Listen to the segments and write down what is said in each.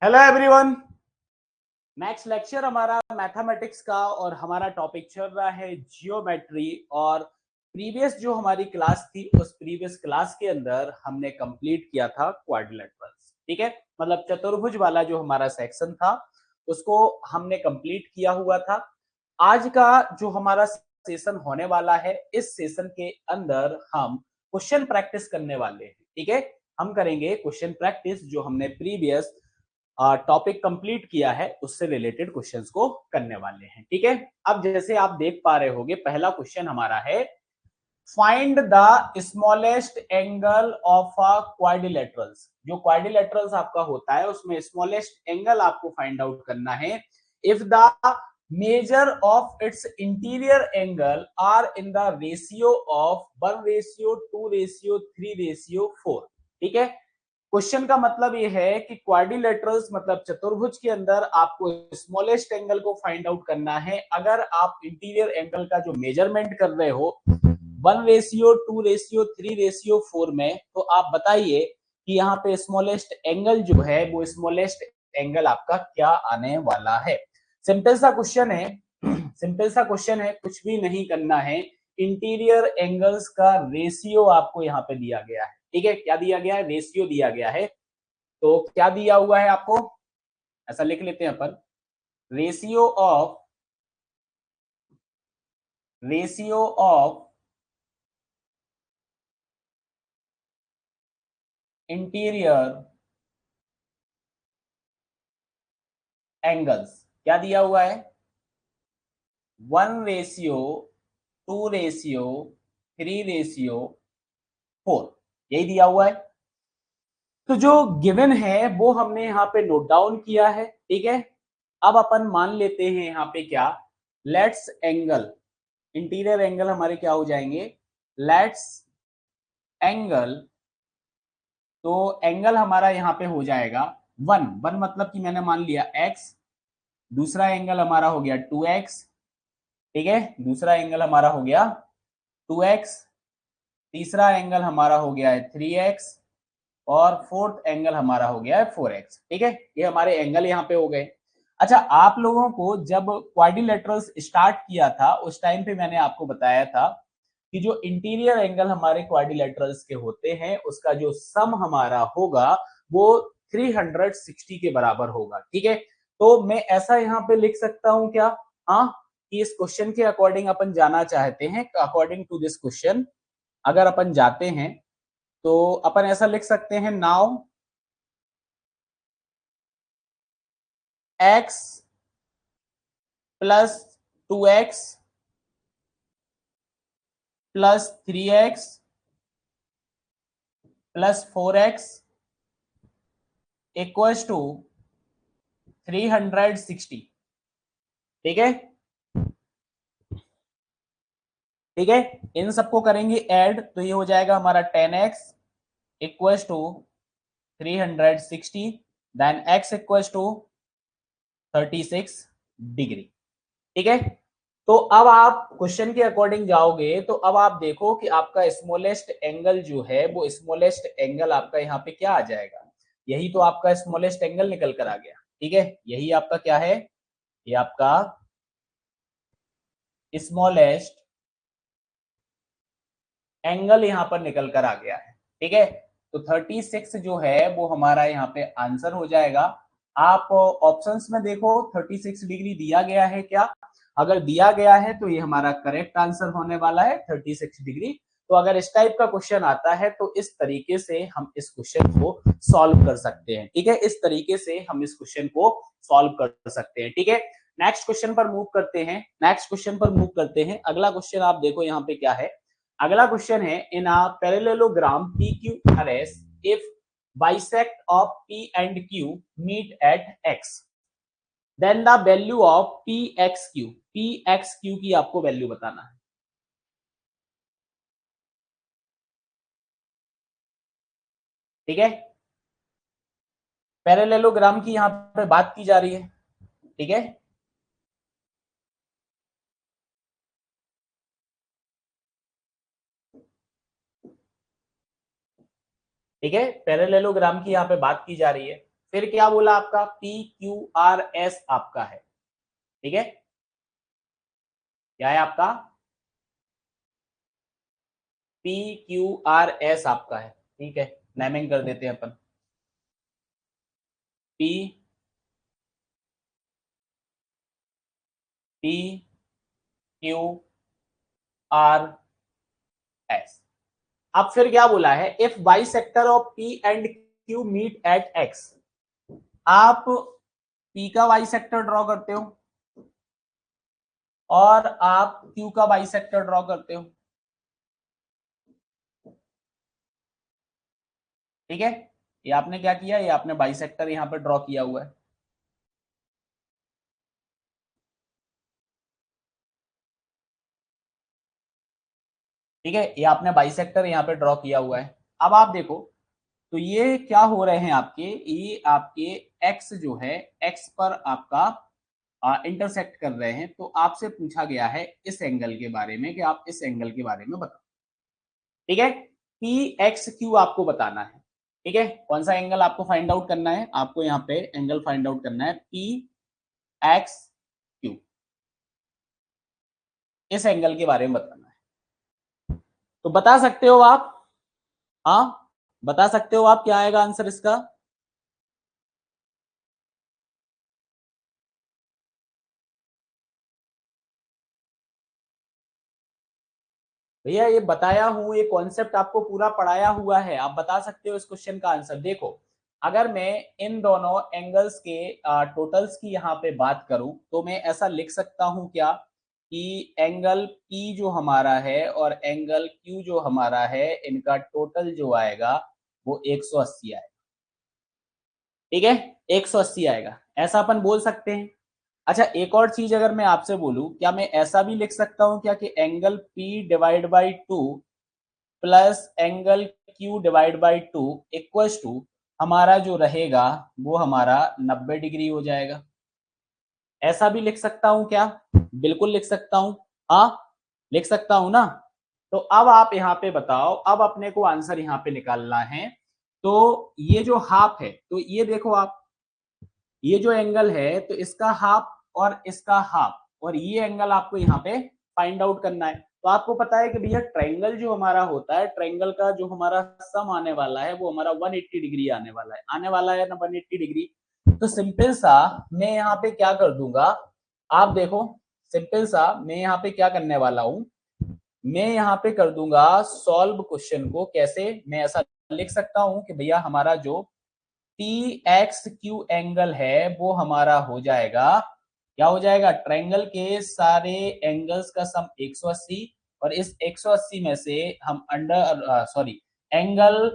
Hello everyone. Next lecture हमारा mathematics का और हमारा टॉपिक चल रहा है जियोमेट्री। और प्रीवियस जो हमारी क्लास थी उस प्रीवियस क्लास के अंदर हमने कंप्लीट किया था क्वाड्रिलेटरल्स। ठीक है, मतलब चतुर्भुज वाला जो हमारा सेक्शन था उसको हमने कंप्लीट किया हुआ था। आज का जो हमारा सेशन होने वाला है, इस सेशन के अंदर हम क्वेश्चन प्रैक्टिस करने वाले हैं। ठीक है, हम करेंगे क्वेश्चन प्रैक्टिस जो हमने प्रीवियस टॉपिक कंप्लीट किया है उससे रिलेटेड क्वेश्चंस को करने वाले हैं। ठीक है, अब जैसे आप देख पा रहे होंगे पहला क्वेश्चन हमारा है find the smallest angle of a quadrilaterals. जो क्वाड्रिलेटरल्स आपका होता है उसमें स्मॉलेस्ट एंगल आपको फाइंड आउट करना है if the measure of its interior angle are in the ratio of 1:2:3:4। ठीक है, क्वेश्चन का मतलब ये है कि क्वाड्रिलेटरल्स मतलब चतुर्भुज के अंदर आपको स्मॉलेस्ट एंगल को फाइंड आउट करना है। अगर आप इंटीरियर एंगल का जो मेजरमेंट कर रहे हो 1:2:3:4 में, तो आप बताइए कि यहाँ पे स्मॉलेस्ट एंगल जो है वो स्मॉलेस्ट एंगल आपका क्या आने वाला है। सिंपल सा क्वेश्चन है, सिंपल सा क्वेश्चन है, कुछ भी नहीं करना है। इंटीरियर एंगल्स का रेशियो आपको यहाँ पे दिया गया है। ठीक है, क्या दिया गया है? रेशियो दिया गया है। तो क्या दिया हुआ है आपको, ऐसा लिख लेते हैं अपन, रेशियो ऑफ इंटीरियर एंगल्स। क्या दिया हुआ है? 1:2:3:4, यही दिया हुआ है। तो जो गिवन है वो हमने यहाँ पे नोट डाउन किया है। ठीक है, अब अपन मान लेते हैं यहाँ पे क्या, लेट्स एंगल, इंटीरियर एंगल हमारे क्या हो जाएंगे, लेट्स एंगल। तो एंगल हमारा यहाँ पे हो जाएगा वन वन, मतलब कि मैंने मान लिया एक्स। दूसरा एंगल हमारा हो गया 2x। ठीक है, दूसरा एंगल हमारा हो गया 2x। तीसरा एंगल हमारा हो गया है 3x। और फोर्थ एंगल हमारा हो गया है 4x। ठीक है, ये हमारे एंगल यहाँ पे हो गए। अच्छा, आप लोगों को जब क्वाड्रिलेटरल्स स्टार्ट किया था उस टाइम पे मैंने आपको बताया था कि जो इंटीरियर एंगल हमारे क्वाड्रिलेटरल्स के होते हैं उसका जो सम हमारा होगा वो 360 के बराबर होगा। ठीक है, तो मैं ऐसा यहाँ पे लिख सकता हूँ क्या, हाँ, कि इस क्वेश्चन के अकॉर्डिंग अपन जाना चाहते हैं, अकॉर्डिंग टू दिस क्वेश्चन अगर अपन जाते हैं तो अपन ऐसा लिख सकते हैं, now x plus 2x plus 3x plus 4x equals to 360। ठीक है, ठीक है, इन सबको करेंगे ऐड तो ये हो जाएगा हमारा 10x equals to 360, then x equals to 36 degree. ठीक है, तो अब आप क्वेश्चन के अकॉर्डिंग जाओगे तो अब आप देखो कि आपका स्मॉलेस्ट एंगल जो है वो स्मॉलेस्ट एंगल आपका यहाँ पे क्या आ जाएगा, यही तो आपका स्मॉलेस्ट एंगल निकल कर आ गया। ठीक है, यही आपका क्या है, ये आपका स्मॉलेस्ट एंगल यहाँ पर निकल कर आ गया है। ठीक है, तो 36 जो है वो हमारा यहाँ पे आंसर हो जाएगा। आप ऑप्शंस में देखो 36 डिग्री दिया गया है क्या, अगर दिया गया है तो ये हमारा करेक्ट आंसर होने वाला है 36 डिग्री। तो अगर इस टाइप का क्वेश्चन आता है तो इस तरीके से हम इस क्वेश्चन को सॉल्व कर सकते हैं। ठीक है, इस तरीके से हम इस क्वेश्चन को सॉल्व कर सकते हैं। ठीक है, नेक्स्ट क्वेश्चन पर मूव करते हैं, नेक्स्ट क्वेश्चन पर मूव करते हैं। अगला क्वेश्चन आप देखो यहाँ पे क्या है, अगला क्वेश्चन है in a parallelogram PQRS if bisect of P and Q meet at X then the value of PXQ की आपको वैल्यू बताना है। ठीक है, पैरेललोग्राम की यहाँ पे बात की जा रही है। ठीक है, ठीक है, पैरेललोग्राम की यहाँ पे बात की जा रही है। फिर क्या बोला आपका पी क्यू आर एस आपका है, ठीक है, क्या है आपका पी क्यू आर एस आपका है, ठीक है, नेमिंग कर देते हैं अपन P P Q R S. अब फिर क्या बोला है, if bisector of P and Q meet at X, आप पी का बाई सेक्टर ड्रॉ करते हो और आप क्यू का बाई सेक्टर ड्रॉ करते हो, ठीक है, ये आपने क्या किया, ये आपने बाई सेक्टर यहां पर ड्रॉ किया हुआ है, ठीक है, ये आपने बाई सेक्टर यहाँ पे ड्रॉ किया हुआ है। अब आप देखो तो ये क्या हो रहे हैं आपके, ये आपके एक्स जो है, एक्स पर आपका इंटरसेक्ट कर रहे हैं, तो आपसे पूछा गया है इस एंगल के बारे में कि आप इस एंगल के बारे में बताओ, ठीक है, पी एक्स क्यू आपको बताना है, ठीक है, कौन सा एंगल आपको फाइंड आउट करना है, आपको यहाँ पे एंगल फाइंड आउट करना है पी एक्स क्यू, इस एंगल के बारे में बताना है, तो बता सकते हो आप, हाँ बता सकते हो आप क्या आएगा आंसर इसका, भैया ये बताया हूं, ये कॉन्सेप्ट आपको पूरा पढ़ाया हुआ है, आप बता सकते हो इस क्वेश्चन का आंसर। देखो अगर मैं इन दोनों एंगल्स के टोटल्स की यहाँ पे बात करूं तो मैं ऐसा लिख सकता हूं क्या कि एंगल P जो हमारा है और एंगल Q जो हमारा है, इनका टोटल जो आएगा वो 180 आएगा, ठीक है, 180 आएगा, ऐसा अपन बोल सकते हैं। अच्छा एक और चीज अगर मैं आपसे बोलूं, क्या मैं ऐसा भी लिख सकता हूं क्या कि angle P divide by 2 plus angle Q divide by 2 equals to हमारा जो रहेगा वो हमारा 90 डिग्री हो जाएगा, ऐसा भी लिख सकता हूं क्या, बिल्कुल लिख सकता हूं, हाँ लिख सकता हूं ना। तो अब आप यहाँ पे बताओ, अब अपने को आंसर यहाँ पे निकालना है, तो ये जो हाफ है, तो ये देखो आप, ये जो एंगल है तो इसका हाफ और इसका हाफ, और ये एंगल आपको यहाँ पे फाइंड आउट करना है। तो आपको पता है कि भैया ट्रायंगल जो हमारा होता है, ट्रायंगल का जो हमारा सम आने वाला है वो हमारा 180 डिग्री आने वाला है ना, 180 डिग्री। तो सिंपल सा मैं यहाँ पे क्या कर दूंगा, आप देखो, सिंपल सा मैं यहाँ पे क्या करने वाला हूं, मैं यहाँ पे कर दूंगा सॉल्व क्वेश्चन को, कैसे मैं ऐसा लिख सकता हूं कि भैया हमारा जो पी एक्स क्यू एंगल है वो हमारा हो जाएगा, क्या हो जाएगा, ट्रायंगल के सारे एंगल्स का सम 180, और इस 180 में से हम under sorry angle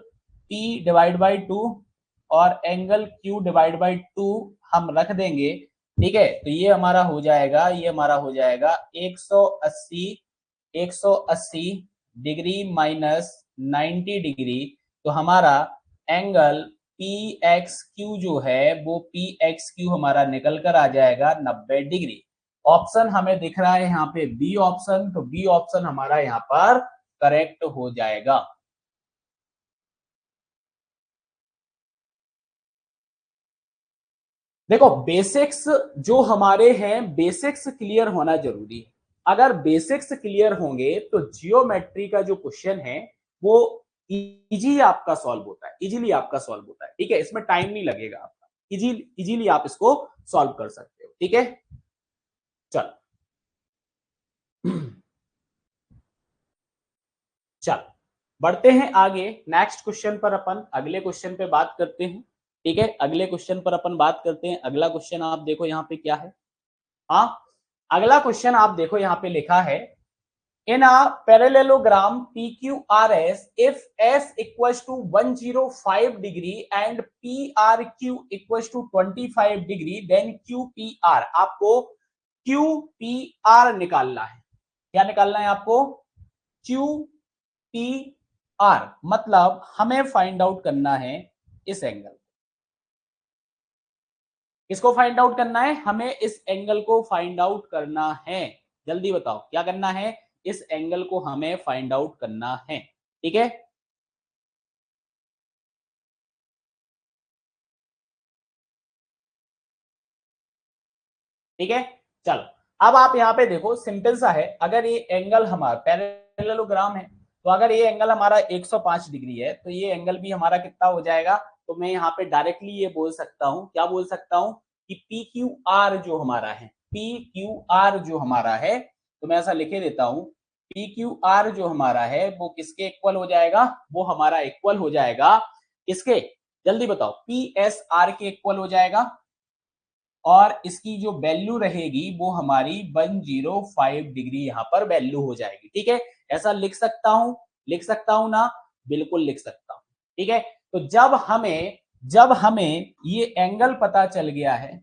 P divide by 2 और एंगल क्यू डिवाइड बाई 2 हम रख देंगे, ठीक है, तो ये हमारा हो जाएगा, ये हमारा हो जाएगा 180, 180 डिग्री माइनस 90 डिग्री, तो हमारा एंगल पी एक्स क्यू जो है वो पी एक्स क्यू हमारा निकल कर आ जाएगा 90 डिग्री। ऑप्शन हमें दिख रहा है यहाँ पे बी ऑप्शन, तो बी ऑप्शन हमारा यहाँ पर करेक्ट हो जाएगा। देखो बेसिक्स जो हमारे हैं, बेसिक्स क्लियर होना जरूरी है, अगर बेसिक्स क्लियर होंगे तो जियोमेट्री का जो क्वेश्चन है वो इजी आपका सॉल्व होता है, इजीली आपका सॉल्व होता है, ठीक है, इसमें टाइम नहीं लगेगा आपका, इजीली आप इसको सॉल्व कर सकते हो, ठीक है, चल चल बढ़ते हैं आगे, नेक्स्ट क्वेश्चन पर अपन अगले क्वेश्चन पे बात करते हैं, ठीक है, अगले क्वेश्चन पर अपन बात करते हैं। अगला क्वेश्चन आप देखो यहाँ पे क्या है, हाँ अगला क्वेश्चन आप देखो यहाँ पे लिखा है, in a parallelogram PQRS if S equals to 105 degree and PRQ equals to 25 degree then QPR, आपको QPR निकालना है, क्या निकालना है आपको, QPR, मतलब हमें फाइंड आउट करना है इस एंगल, किसको फाइंड आउट करना है, हमें इस एंगल को फाइंड आउट करना है, जल्दी बताओ क्या करना है, इस एंगल को हमें फाइंड आउट करना है, ठीक है, ठीक है। चलो अब आप यहाँ पे देखो, सिंपल सा है, अगर ये एंगल हमारा पैरेललोग्राम है, तो अगर ये एंगल हमारा 105 डिग्री है, तो ये एंगल भी हमारा कितना हो जाएगा, तो मैं यहाँ पे डायरेक्टली ये बोल सकता हूँ, क्या बोल सकता हूँ कि पी क्यू आर जो हमारा है, पी क्यू आर जो हमारा है, तो मैं ऐसा लिखे देता हूँ, पी क्यू आर जो हमारा है वो किसके इक्वल हो जाएगा, वो हमारा इक्वल हो जाएगा किसके, जल्दी बताओ, पी एस आर के इक्वल हो जाएगा, और इसकी जो वैल्यू रहेगी वो हमारी 105 डिग्री यहाँ पर वैल्यू हो जाएगी। ठीक है, ऐसा लिख सकता हूं ना, बिल्कुल लिख सकता हूं। ठीक है, तो जब हमें ये एंगल पता चल गया है,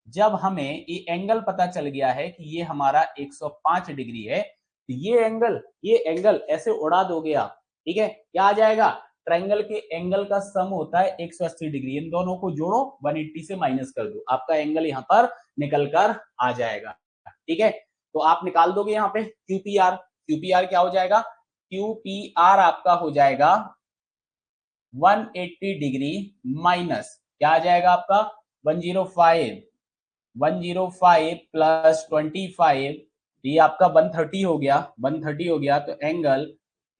जब हमें ये एंगल पता चल गया है कि ये हमारा 105 डिग्री है, तो ये एंगल ऐसे उड़ा दोगे आप। ठीक है, क्या आ जाएगा, ट्रायंगल के एंगल का सम होता है 180 डिग्री, इन दोनों को जोड़ो 180 से माइनस कर दो, आपका एंगल यहाँ पर निकल कर आ जाएगा। ठीक है, तो आप निकाल दोगे यहाँ पे क्यूपीआर, क्यूपीआर क्या हो जाएगा, क्यूपीआर आपका हो जाएगा 180 डिग्री माइनस क्या आ जाएगा आपका 105, 105 प्लस 25, ये आपका 130 हो गया, 130 हो गया, तो एंगल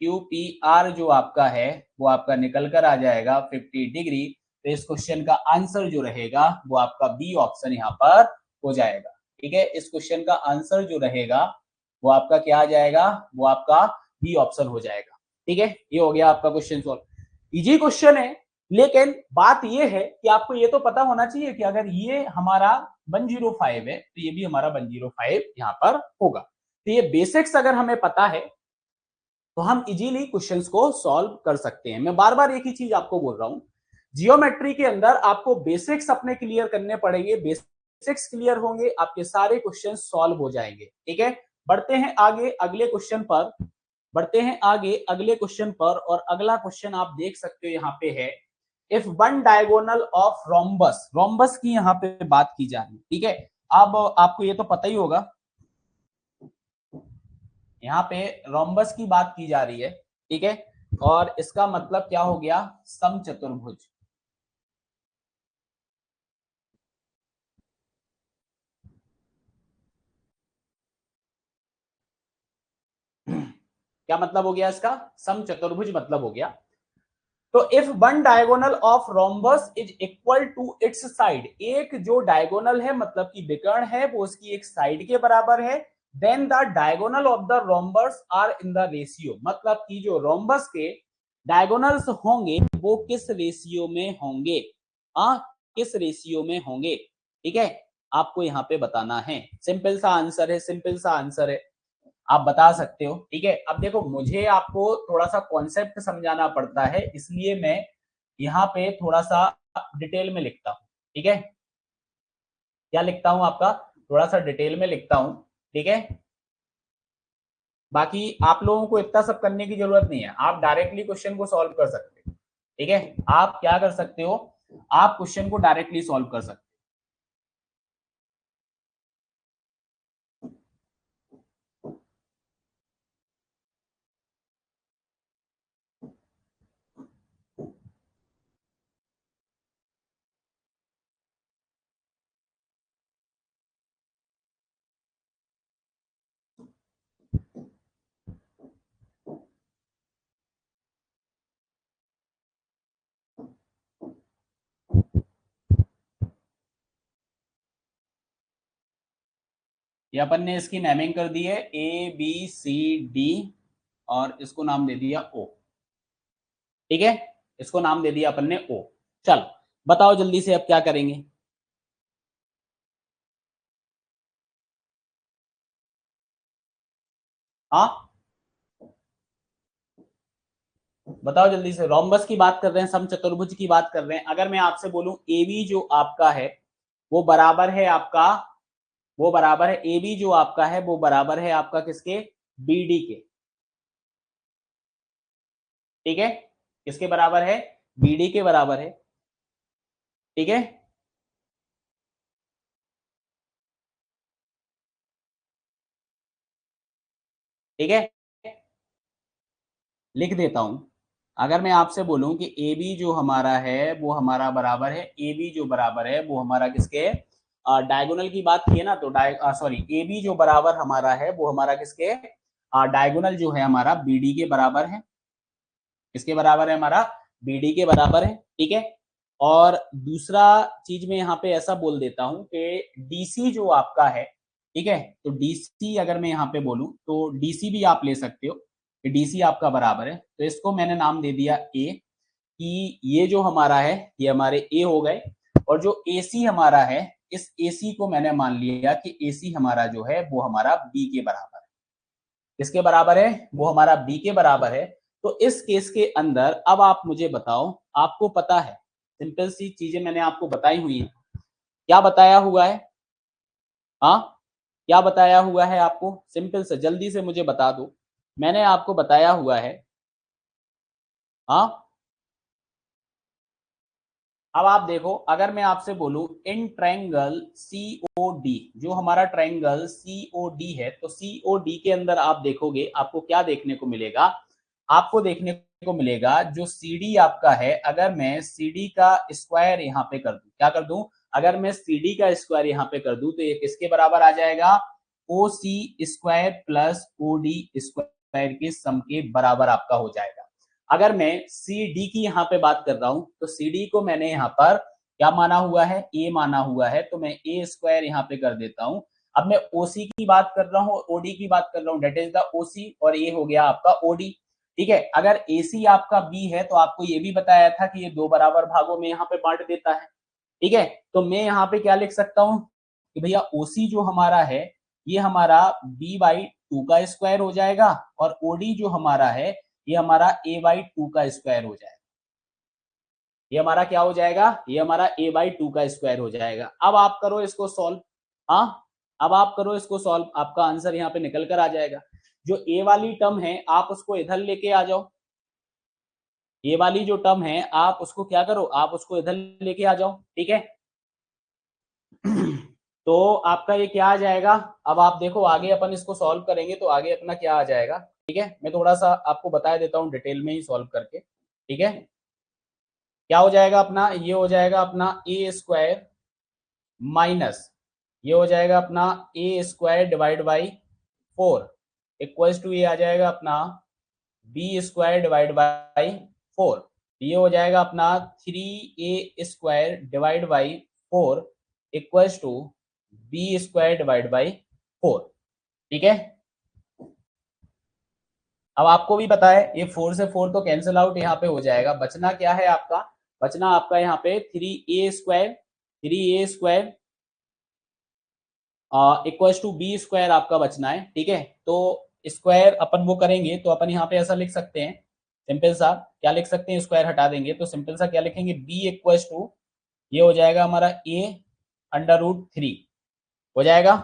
क्यूपीआर जो आपका है वो आपका निकल कर आ जाएगा 50 डिग्री। तो इस क्वेश्चन का आंसर जो रहेगा वो आपका बी ऑप्शन यहाँ पर हो जाएगा। ठीक है, इस क्वेश्चन का आंसर जो रहेगा वो आपका क्या आ जाएगा, वो आपका बी ऑप्शन हो जाएगा। ठीक है, ये हो गया आपका क्वेश्चन सॉल्व। इजी क्वेश्चन है, लेकिन बात ये है कि आपको ये तो पता होना चाहिए कि अगर ये हमारा 105 है तो ये भी हमारा 105 यहाँ पर होगा। तो ये बेसिक्स अगर हमें पता है तो हम इजीली क्वेश्चंस को सॉल्व कर सकते हैं। मैं बार बार एक ही चीज आपको बोल रहा हूं, जियोमेट्री के अंदर आपको बेसिक्स अपने क्लियर करने पड़ेंगे, बेसिक्स क्लियर होंगे आपके सारे क्वेश्चन सॉल्व हो जाएंगे। ठीक है, बढ़ते हैं आगे अगले क्वेश्चन पर, बढ़ते हैं आगे अगले क्वेश्चन पर, और अगला क्वेश्चन आप देख सकते हो यहाँ पे है, if one diagonal of rhombus, rhombus की यहाँ पे बात की जा रही है। ठीक है, अब आपको ये तो पता ही होगा, यहाँ पे रोम्बस की बात की जा रही है। ठीक है, और इसका मतलब क्या हो गया, समचतुर्भुज। क्या मतलब हो गया इसका, समचतुर्भुज मतलब हो गया। तो if one diagonal of rhombus is equal to its side, एक जो डायगोनल है मतलब कि विकर्ण है वो उसकी एक साइड के बराबर है, then the diagonal of the rhombus are in the ratio, मतलब कि जो रोम्बस के डायगोनल्स होंगे वो किस रेशियो में होंगे, हाँ किस रेशियो में होंगे। ठीक है, आपको यहाँ पे बताना है, सिंपल सा आंसर है, सिंपल सा आंसर है, आप बता सकते हो। ठीक है, अब देखो मुझे आपको थोड़ा सा कॉन्सेप्ट समझाना पड़ता है, इसलिए मैं यहाँ पे थोड़ा सा डिटेल में लिखता हूँ। ठीक है, क्या लिखता हूँ आपका, थोड़ा सा डिटेल में लिखता हूँ। ठीक है, बाकी आप लोगों को इतना सब करने की जरूरत नहीं है, आप डायरेक्टली क्वेश्चन को सॉल्व कर सकते हो। ठीक है, आप क्या कर सकते हो, आप क्वेश्चन को डायरेक्टली सॉल्व कर सकते हो। ये अपन ने इसकी नेमिंग कर दी है ABCD, और इसको नाम दे दिया O। ठीक है, इसको नाम दे दिया अपन ने O। चलो बताओ जल्दी से अब क्या करेंगे, हाँ बताओ जल्दी से, रोम्बस की बात कर रहे हैं, समचतुर्भुज की बात कर रहे हैं, अगर मैं आपसे बोलूं एबी जो आपका है वो बराबर है आपका, वो बराबर है एबी जो आपका है वो बराबर है आपका किसके, बीडी के। ठीक है, किसके बराबर है, बीडी के बराबर है। ठीक है, ठीक है, लिख देता हूं, अगर मैं आपसे बोलूं कि ए बी जो हमारा है वो हमारा बराबर है, ए बी जो बराबर है वो हमारा किसके, डायगोनल की बात की है ना, तो सॉरी ए बी जो बराबर हमारा है वो हमारा किसके डायगोनल जो है हमारा बी डी के बराबर है। किसके बराबर है? हमारा बी डी के बराबर है। ठीक है, और दूसरा चीज मैं यहाँ पे ऐसा बोल देता हूँ कि डीसी जो आपका है, ठीक है, तो डीसी अगर मैं यहाँ पे बोलूँ तो डीसी भी आप ले सकते हो कि डीसी आपका बराबर है, तो इसको मैंने नाम दे दिया ए, कि ये जो हमारा है ये हमारे ए हो गए, और जो एसी हमारा है इस एसी को मैंने मान लिया कि एसी हमारा जो है वो हमारा बी के बराबर है। किसके बराबर है? वो हमारा बी के बराबर है। तो इस केस के अंदर अब आप मुझे बताओ, आपको पता है, सिंपल सी चीजें मैंने आपको बताई हुई है। क्या बताया हुआ है? हाँ, क्या बताया हुआ है आपको? सिंपल से जल्दी से मुझे बता दो। मैंने आपको बताया हुआ है, हाँ, अब आप देखो, अगर मैं आपसे बोलूं इन ट्रायंगल सीओडी, जो हमारा ट्रायंगल सीओडी है, तो सीओडी के अंदर आप देखोगे आपको क्या देखने को मिलेगा? आपको देखने को मिलेगा जो सीडी आपका है, अगर मैं सीडी का स्क्वायर यहाँ पे कर दूं, क्या कर दूं? अगर मैं सीडी का स्क्वायर यहाँ पे कर दूं तो ये किसके बराबर आ जाएगा? O C square plus O D square के सम के बराबर आपका हो जाएगा। अगर मैं सी डी की यहाँ पे बात कर रहा हूं तो सी डी को मैंने यहाँ पर क्या माना हुआ है? ए माना हुआ है, तो मैं ए स्क्वायर यहाँ पे कर देता हूं। अब मैं ओसी की बात कर रहा हूँ, ओडी की बात कर रहा हूँ, डेट इज द ओसी, और ये हो गया आपका ओडी। ठीक है, अगर एसी आपका बी है तो आपको ये भी बताया था कि ये दो बराबर भागों में यहाँ पे बांट देता है। ठीक है, तो मैं यहाँ पे क्या लिख सकता हूँ कि भैया ओसी जो हमारा है ये हमारा बी बाई टू का स्क्वायर हो जाएगा, और ओडी जो हमारा है ये हमारा ए बाई टू का स्क्वायर हो जाएगा। ये हमारा क्या हो जाएगा? ये हमारा ए बाई टू का स्क्वायर हो जाएगा। अब आप करो इसको सॉल्व। हाँ, अब आप करो इसको सॉल्व, आपका आंसर यहाँ पे निकल कर आ जाएगा। जो ए वाली टर्म है आप उसको इधर लेके आ जाओ, ये वाली जो टर्म है आप उसको क्या करो, आप उसको इधर लेके आ जाओ। ठीक है, तो आपका ये क्या आ जाएगा? अब आप देखो आगे अपन इसको सॉल्व करेंगे तो आगे अपना क्या आ जाएगा। ठीक है, मैं थोड़ा सा आपको बता देता हूँ डिटेल में ही सॉल्व करके। ठीक है, क्या हो जाएगा अपना? ये हो जाएगा अपना ए स्क्वायर माइनस, ये हो जाएगा अपना A square divide by 4 equals to ये आ जाएगा अपना बी स्क्वायर डिवाइड बाई 4। ये हो जाएगा अपना 3a square divide by 4 equals to B square divide by 4। ठीक है, अब आपको भी पता है ये 4 से 4 तो कैंसिल आउट यहाँ पे हो जाएगा, बचना क्या है आपका? बचना आपका यहाँ पे 3a square equals to B square आपका बचना है। ठीक है, तो स्क्वायर अपन वो करेंगे तो अपन यहाँ पे ऐसा लिख सकते हैं, सिंपल सा क्या लिख सकते हैं, स्क्वायर हटा देंगे तो सिंपल सा क्या लिखेंगे, बी इक्वल्स टू ये हो जाएगा हमारा ए अंडर रूट 3 हो जाएगा।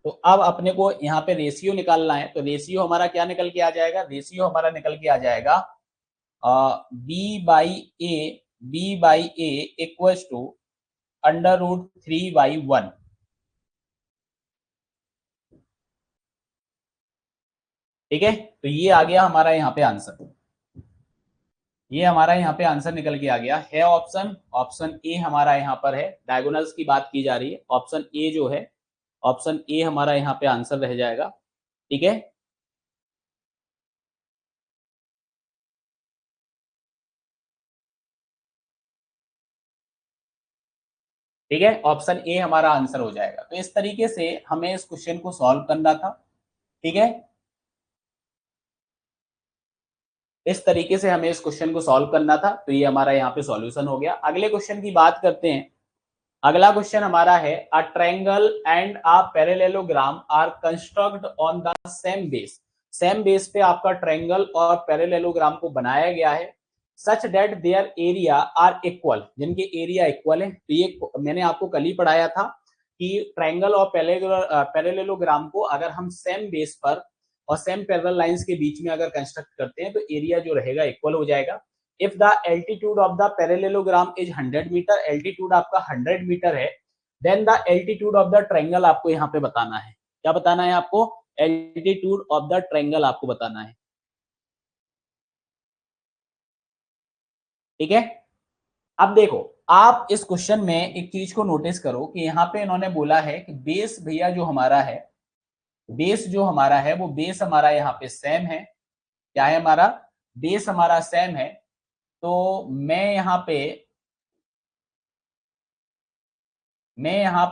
तो अब अपने को यहाँ पे रेशियो निकालना है, तो रेशियो हमारा क्या निकल के आ जाएगा? रेशियो हमारा निकल के आ जाएगा B by A equals to under root 3/1। ठीक है, तो ये आ गया हमारा यहाँ पे आंसर, ये हमारा यहाँ पे आंसर निकल के आ गया है। ऑप्शन ऑप्शन ए हमारा यहाँ पर है, डायगोनल्स की बात की जा रही है, ऑप्शन ए जो है, ऑप्शन ए हमारा यहाँ पे आंसर रह जाएगा। ठीक है, ठीक है, ऑप्शन ए हमारा आंसर हो जाएगा। तो इस तरीके से हमें इस क्वेश्चन को सॉल्व करना था। ठीक है, इस तरीके से हमें इस क्वेश्चन को सॉल्व करना था, तो ये हमारा यहाँ पे सॉल्यूशन हो गया। अगले क्वेश्चन की बात करते हैं। अगला क्वेश्चन हमारा है a triangle and a parallelogram are construct on the same base. Same base पे आपका ट्रायंगल और पैरेललोग्राम को बनाया गया है, such that their area are equal, जिनके एरिया इक्वल है। तो ये मैंने आपको कल ही पढ़ाया था कि ट्रायंगल और पैरेललोग्राम को अगर हम सेम बेस पर और सेम पैरेलल लाइंस के बीच में अगर कंस्ट्रक्ट करते हैं तो एरिया जो रहेगा इक्वल हो जाएगा। If the altitude of the parallelogram is 100 metre, altitude आपका 100 मीटर है, then the altitude of the triangle आपको यहाँ पे बताना है। क्या बताना है आपको? एल्टीट्यूड ऑफ द ट्रायंगल आपको बताना है। ठीक है, अब देखो आप इस क्वेश्चन में एक चीज को नोटिस करो कि यहाँ पे इन्होंने बोला है कि बेस भैया जो हमारा है, बेस जो हमारा है वो बेस हमारा यहाँ पे सेम है। क्या है हमारा? बेस हमारा सेम है। तो मैं यहाँ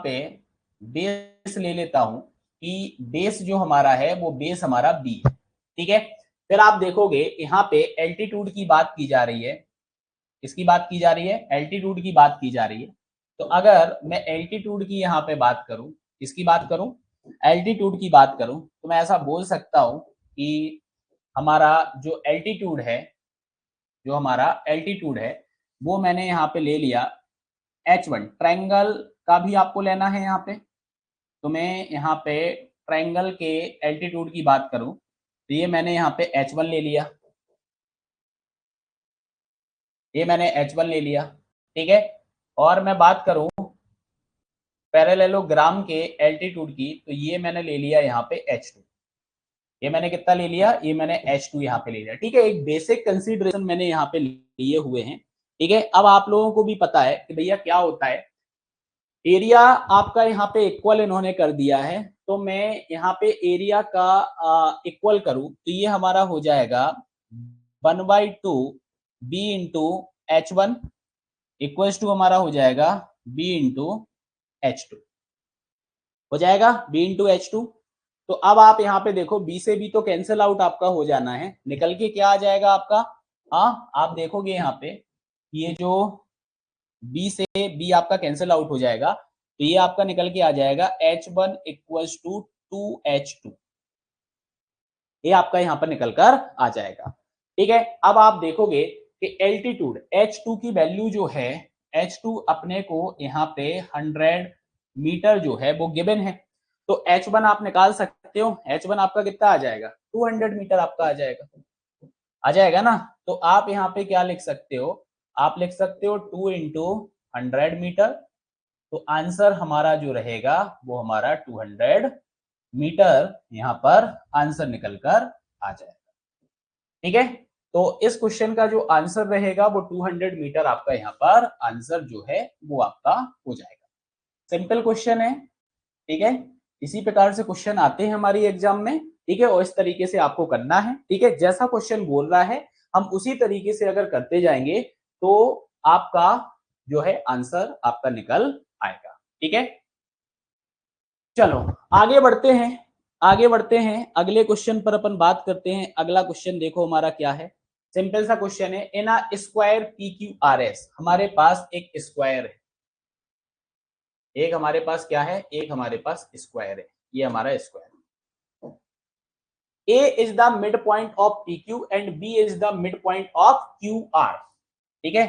पे बेस ले लेता हूं कि बेस जो हमारा है वो बेस हमारा बी है। ठीक है, फिर आप देखोगे यहाँ पे एल्टीट्यूड की बात की जा रही है। किसकी बात की जा रही है? एल्टीट्यूड की बात की जा रही है। तो अगर मैं एल्टीट्यूड की यहाँ पे बात करूं, किसकी बात करूं? एल्टीट्यूड की बात करूं, तो मैं ऐसा बोल सकता हूं कि हमारा जो एल्टीट्यूड है, जो हमारा एल्टीट्यूड है वो मैंने यहाँ पे ले लिया H1। ट्रायंगल का भी आपको लेना है यहाँ पे, तो मैं यहाँ पे ट्रायंगल के एल्टीट्यूड की बात करूं तो ये मैंने यहाँ पे H1 ले लिया, ये मैंने H1 ले लिया। ठीक है, और मैं बात करूं पैरेललोग्राम के एल्टीट्यूड की, तो ये मैंने ले लिया यहाँ पे H2। ये मैंने कितना ले लिया? ये मैंने H2 यहाँ पे ले लिया। ठीक है, एक बेसिक कंसीडरेशन मैंने यहाँ पे लिए हुए हैं। ठीक है, अब आप लोगों को भी पता है कि भैया क्या होता है, एरिया आपका यहाँ पे इक्वल इन्होंने कर दिया है, तो मैं यहाँ पे एरिया का इक्वल करूं तो ये हमारा हो जाएगा 1/2 B into H1 equals to हमारा हो जाएगा बी इंटू H2, हो जाएगा बी इंटू H2। तो अब आप यहाँ पे देखो बी से बी तो कैंसिल आउट आपका हो जाना है, निकल के क्या आ जाएगा आपका? हाँ, आप देखोगे यहाँ पे ये जो बी से बी आपका कैंसिल आउट हो जाएगा, तो ये आपका निकल के आ जाएगा H1 इक्वल्स टू 2H2। ये आपका यहाँ पर निकल कर आ जाएगा। ठीक है, अब आप देखोगे कि एल्टीट्यूड H2 की वैल्यू जो है, H2 अपने को यहाँ पे 100 मीटर जो है वो गिवन है, तो H1 आप निकाल सकते हो। H1 आपका कितना आ जाएगा? 200 मीटर आपका आ जाएगा, आ जाएगा ना। तो आप यहाँ पे क्या लिख सकते हो? आप लिख सकते हो 2 इंटू 100 मीटर। तो आंसर हमारा जो रहेगा वो हमारा 200 मीटर यहाँ पर आंसर निकल कर आ जाएगा। ठीक है, तो इस क्वेश्चन का जो आंसर रहेगा वो 200 मीटर आपका यहाँ पर आंसर जो है वो आपका हो जाएगा। सिंपल क्वेश्चन है। ठीक है, इसी प्रकार से क्वेश्चन आते हैं हमारी एग्जाम में। ठीक है, और इस तरीके से आपको करना है। ठीक है, जैसा क्वेश्चन बोल रहा है हम उसी तरीके से अगर करते जाएंगे तो आपका जो है आंसर आपका निकल आएगा। ठीक है, चलो आगे बढ़ते हैं, आगे बढ़ते हैं अगले क्वेश्चन पर अपन बात करते हैं। अगला क्वेश्चन देखो हमारा क्या है, सिंपल सा क्वेश्चन है। In a square P Q R S, हमारे पास एक स्क्वायर है, एक हमारे पास क्या है, एक हमारे पास स्क्वायर है, ये हमारा square. A is the midpoint of PQ and B is the midpoint of QR। ठीक है,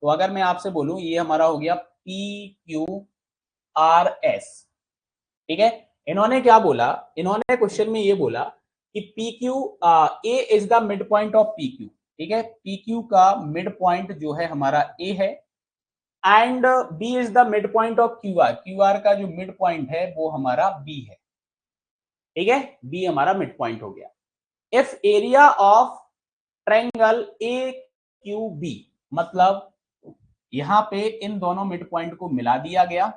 तो अगर मैं आपसे बोलूं ये हमारा हो गया PQRS। ठीक है, इन्होंने क्या बोला, इन्होंने क्वेश्चन में ये बोला कि PQ A is the midpoint of PQ। ठीक है, PQ का मिड पॉइंट जो है हमारा A है, and B is the midpoint of QR। QR का जो मिड पॉइंट है वो हमारा B है। ठीक है, B हमारा मिड पॉइंट हो गया। If area of triangle A Q B, मतलब यहां पे इन दोनों मिड पॉइंट को मिला दिया गया,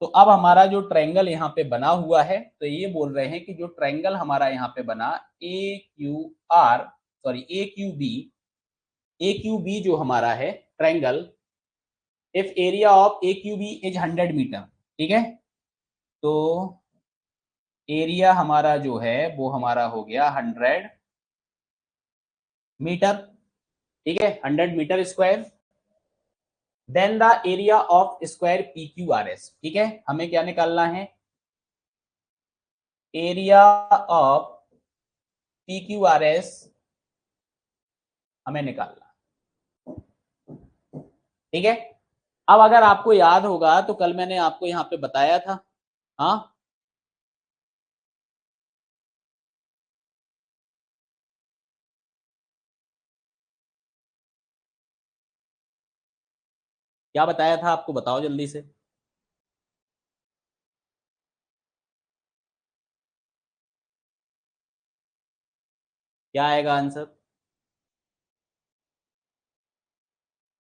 तो अब हमारा जो ट्रायंगल यहाँ पे बना हुआ है, तो ये बोल रहे हैं कि जो ट्रायंगल हमारा यहाँ पे बना A Q R, sorry A Q B जो हमारा है triangle, if area of A Q B is 100 metre. ठीक है, तो एरिया हमारा जो है वो हमारा हो गया 100 मीटर। ठीक है, 100 metre square. Then the area of square P Q R S. ठीक है, हमें क्या निकालना है? Area of P Q R S हमें निकालना। ठीक है, अब अगर आपको याद होगा तो कल मैंने आपको यहाँ पे बताया था। हाँ, क्या बताया था आपको, बताओ जल्दी से। क्या आएगा आंसर?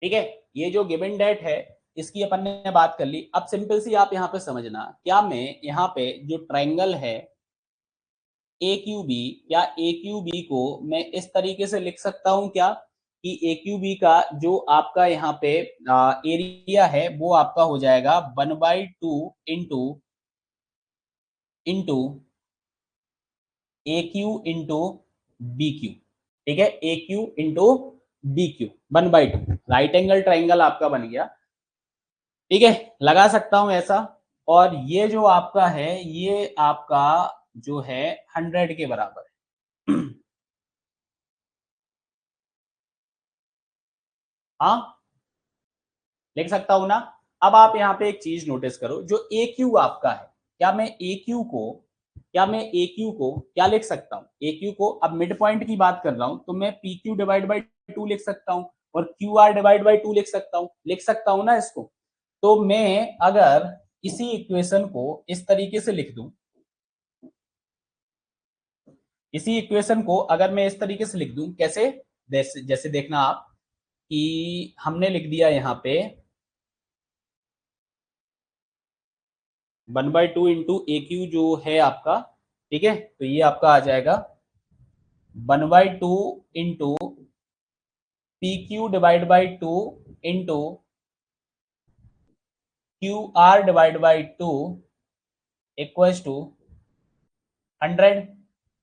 ठीक है, ये जो गिवन डेट है इसकी अपन ने बात कर ली। अब सिंपल सी आप यहाँ पे समझना, क्या मैं यहाँ पे जो ट्रायंगल है ए क्यू बी, या ए क्यू बी को मैं इस तरीके से लिख सकता हूं क्या कि ए क्यू बी का जो आपका यहाँ पे एरिया है वो आपका हो जाएगा 1/2 into into A Q into B Q. ठीक है, A Q into B Q 1/2, right angle triangle आपका बन गया। ठीक है, लगा सकता हूं ऐसा। और ये जो आपका है ये आपका जो है 100 के बराबर है। हाँ, लिख सकता हूं ना। अब आप यहाँ पे एक चीज नोटिस करो, जो ए क्यू आपका है, क्या मैं ए क्यू को क्या लिख सकता हूँ, ए क्यू को अब मिड पॉइंट की बात कर रहा हूं तो मैं पी क्यू डिवाइड बाई 2 लिख सकता हूँ, और क्यू आर डिवाइड बाई 2 लिख सकता हूँ ना इसको। तो मैं अगर इसी इक्वेशन को इस तरीके से लिख दूं, इसी इक्वेशन को अगर मैं इस तरीके से लिख दूं, कैसे, जैसे जैसे देखना आप कि हमने लिख दिया यहाँ पे 1/2 इंटू ए क्यू जो है आपका। ठीक है, तो ये आपका आ जाएगा 1/2 into P Q divide by 2 into Q R divide by 2 equals to 100।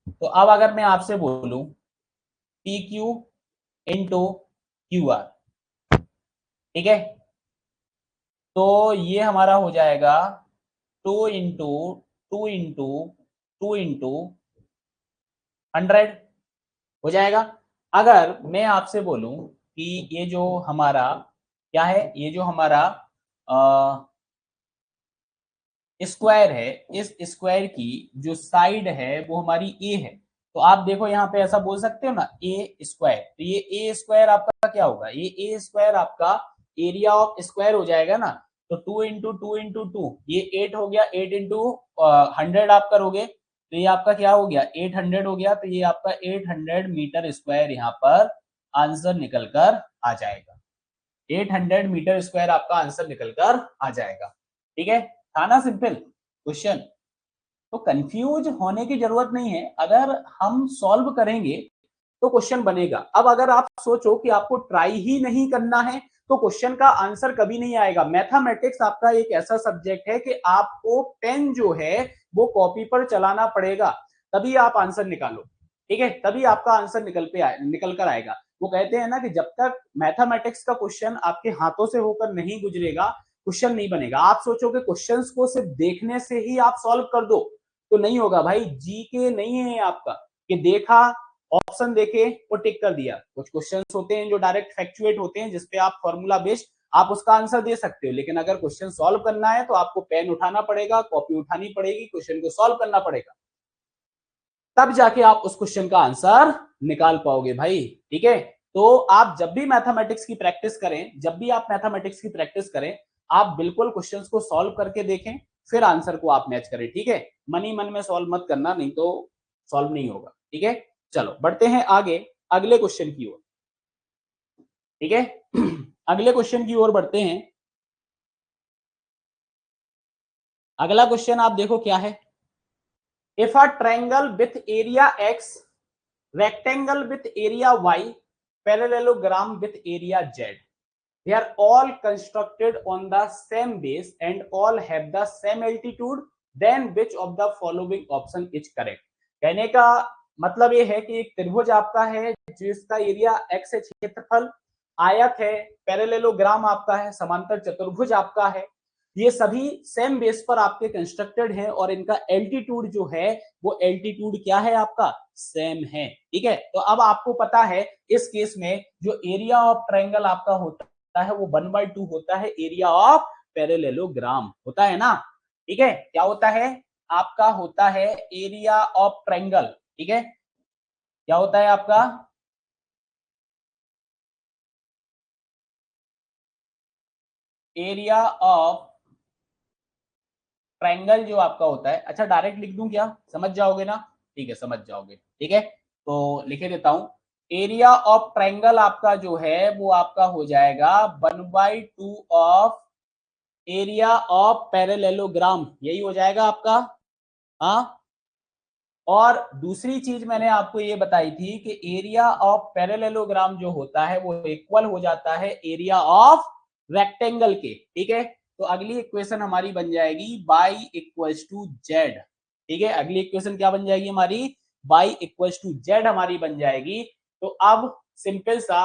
तो अब अगर मैं आपसे बोलूं P Q into Q R, ठीक है, तो ये हमारा हो जाएगा 2 इंटू 100 हो जाएगा। अगर मैं आपसे बोलूं कि ये जो हमारा क्या है, ये जो हमारा स्क्वायर है, इस स्क्वायर की जो साइड है वो हमारी ए है, तो आप देखो यहाँ पे ऐसा बोल सकते हो ना ए स्क्वायर, तो ये ए स्क्वायर आपका क्या होगा, ये ए स्क्वायर आपका एरिया ऑफ स्क्वायर हो जाएगा ना। तो 2 इंटू 2 ये 8 हो गया, 8 इंटू 100 आप करोगे तो ये आपका क्या हो गया 800 हो गया, तो ये आपका 800 मीटर स्क्वायर यहाँ पर आंसर निकल कर आ जाएगा। 800 मीटर स्क्वायर आपका आंसर निकल कर आ जाएगा। ठीक है, था ना सिंपल क्वेश्चन। तो कंफ्यूज होने की जरूरत नहीं है, अगर हम सॉल्व करेंगे तो क्वेश्चन बनेगा। अब अगर आप सोचो कि आपको ट्राई ही नहीं करना है तो क्वेश्चन का आंसर कभी नहीं आएगा। मैथमेटिक्स आपका एक ऐसा सब्जेक्ट है कि आपको पेन जो है वो कॉपी पर चलाना पड़ेगा, तभी आप आंसर निकालो। ठीक है, तभी आपका आंसर निकल कर आएगा। वो कहते हैं ना कि जब तक मैथमेटिक्स का क्वेश्चन आपके हाथों से होकर नहीं गुजरेगा क्वेश्चन नहीं बनेगा। आप सोचोगे क्वेश्चंस को सिर्फ देखने से ही आप सॉल्व कर दो तो नहीं होगा भाई, जी के नहीं है आपका कि देखा ऑप्शन देखे और टिक कर दिया। कुछ क्वेश्चंस होते हैं जो डायरेक्ट फैक्चुएट होते हैं जिसपे आप फॉर्मूला बेस्ड आप उसका आंसर दे सकते हो, लेकिन अगर क्वेश्चन सॉल्व करना है तो आपको पेन उठाना पड़ेगा, कॉपी उठानी पड़ेगी, क्वेश्चन को सॉल्व करना पड़ेगा, तब जाके आप उस क्वेश्चन का आंसर निकाल पाओगे भाई। ठीक है, तो आप जब भी मैथमेटिक्स की प्रैक्टिस करें, जब भी आप मैथमेटिक्स की प्रैक्टिस करें, आप बिल्कुल क्वेश्चंस को सॉल्व करके देखें, फिर आंसर को आप मैच करें। ठीक है, मन ही मन में सॉल्व मत करना, नहीं तो सॉल्व नहीं होगा। ठीक है, चलो बढ़ते हैं आगे अगले क्वेश्चन की ओर। ठीक है, अगले क्वेश्चन की ओर बढ़ते हैं। अगला क्वेश्चन आप देखो क्या है। If a triangle with area x, rectangle with area y, parallelogram with area z, they are all constructed on the same base and all have the same altitude, then which of the following option is correct। कहने का मतलब ये है कि एक त्रिभुज आपका है जिसका एरिया x है, क्षेत्रफल, आयत है, पैरेललोग्राम आपका है, समांतर चतुर्भुज आपका है, ये सभी सेम बेस पर आपके कंस्ट्रक्टेड हैं और इनका एल्टीट्यूड जो है वो एल्टीट्यूड क्या है आपका सेम है। ठीक है, तो अब आपको पता है इस केस में जो एरिया ऑफ ट्रायंगल आपका होता है वो 1/2 होता है एरिया ऑफ पैरेललोग्राम होता है ना। ठीक है, क्या होता है आपका, होता है एरिया ऑफ ट्रायंगल। ठीक है, क्या होता है आपका एरिया ऑफ ट्रायंगल जो आपका होता है। अच्छा डायरेक्ट लिख दूं क्या, समझ जाओगे ना, ठीक है समझ जाओगे। ठीक है, तो लिखे देता हूं एरिया ऑफ ट्रायंगल आपका जो है वो आपका हो जाएगा 1/2 ऑफ एरिया ऑफ पैरेललोग्राम, यही हो जाएगा आपका। हाँ, और दूसरी चीज मैंने आपको ये बताई थी कि एरिया ऑफ पैरेललोग्राम जो होता है वो इक्वल हो जाता है एरिया ऑफ रेक्टेंगल के, ठीक है। तो अगली इक्वेशन हमारी बन जाएगी बाई इक्वल्स टू जेड, ठीक है। अगली इक्वेशन क्या बन जाएगी हमारी, बाई इक्वल्स टू जेड हमारी बन जाएगी। तो अब सिंपल सा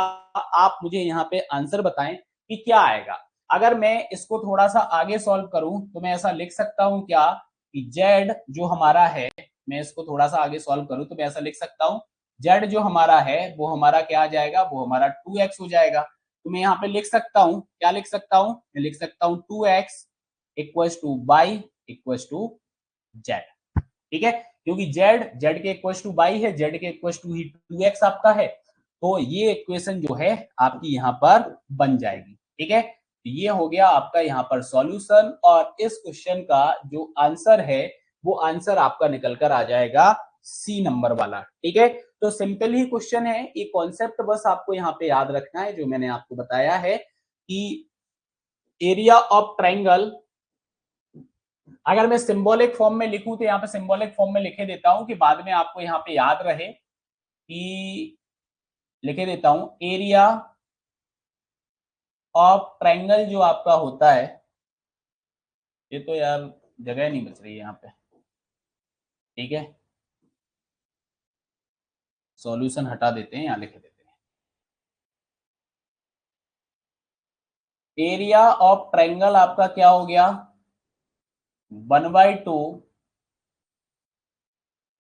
आप मुझे यहाँ पे आंसर बताएं कि क्या आएगा। अगर मैं इसको थोड़ा सा आगे सॉल्व करूं तो मैं ऐसा लिख सकता हूं क्या कि जेड जो हमारा है, मैं इसको थोड़ा सा आगे सॉल्व करूं तो मैं ऐसा लिख सकता हूं जेड जो हमारा है वो हमारा क्या आ जाएगा, वो हमारा 2x हो जाएगा। तो मैं यहाँ पे लिख सकता हूं, क्या लिख सकता हूं, मैं लिख सकता हूं 2x equals to y equals to z, ठीक है। क्योंकि जेड जेड के इक्वल्स टू बाई है, जेड के इक्वल्स टू ही 2x आपका है। तो ये इक्वेशन जो है आपकी यहाँ पर बन जाएगी, ठीक है। तो ये हो गया आपका यहाँ पर सॉल्यूशन, और इस क्वेश्चन का जो आंसर है वो आंसर आपका निकल कर आ जाएगा सी नंबर वाला, ठीक है। तो सिंपल ही क्वेश्चन है, ये कॉन्सेप्ट बस आपको यहाँ पे याद रखना है जो मैंने आपको बताया है कि एरिया ऑफ ट्रायंगल, अगर मैं सिंबॉलिक फॉर्म में लिखूं तो यहाँ पे सिंबॉलिक फॉर्म में लिखे देता हूं कि बाद में आपको यहाँ पे याद रहे कि लिखे देता हूं एरिया ऑफ ट्रायंगल जो आपका होता है, ये तो यार जगह नहीं बच रही है यहाँ पे, ठीक है। सॉल्यूशन हटा देते हैं, यहाँ लिख देते हैं। एरिया ऑफ ट्रायंगल आपका क्या हो गया, 1/2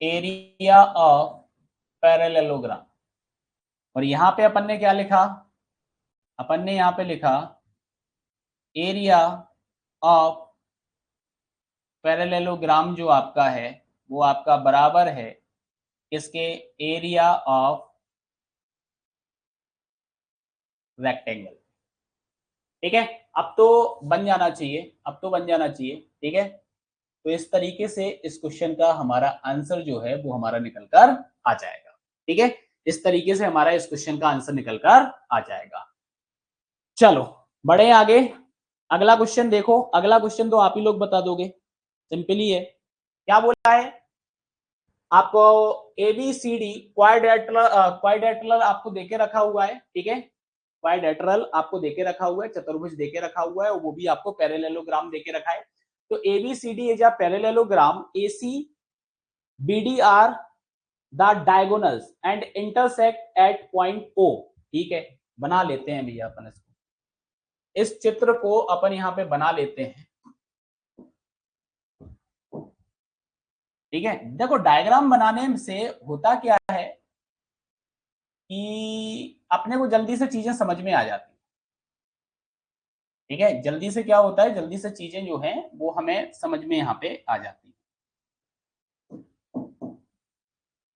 एरिया ऑफ पैरेललोग्राम। और यहाँ पे अपन ने क्या लिखा, अपन ने यहाँ पे लिखा एरिया ऑफ पैरेललोग्राम जो आपका है वो आपका बराबर है इसके एरिया ऑफ रेक्टेंगल, ठीक है। अब तो बन जाना चाहिए, अब तो बन जाना चाहिए, ठीक है। तो इस तरीके से इस क्वेश्चन का हमारा आंसर जो है वो हमारा निकल कर आ जाएगा, ठीक है। इस तरीके से हमारा इस क्वेश्चन का आंसर निकल कर आ जाएगा। चलो बढ़े आगे, अगला क्वेश्चन देखो। अगला क्वेश्चन तो आप ही लोग बता दोगे, सिंपल ही है। क्या बोला है आपको, एबीसीडी क्वाड्रेटरल, क्वाड्रेटरल आपको देके रखा हुआ है, ठीक है। क्वाड्रेटरल आपको देके रखा हुआ है, चतुर्भुज देके रखा हुआ है, और वो भी आपको पैरेललोग्राम देके रखा है। तो ABCD is a parallelogram, AC BD are the diagonals and intersect at point O, ठीक है। बना लेते हैं भैया अपन इसको, इस चित्र को अपन यहाँ पे बना लेते हैं, ठीक है। देखो डायग्राम बनाने से होता क्या है कि अपने को जल्दी से चीजें समझ में आ जाती, ठीक है। जल्दी से क्या होता है, जल्दी से चीजें जो हैं वो हमें समझ में यहाँ पे आ जाती,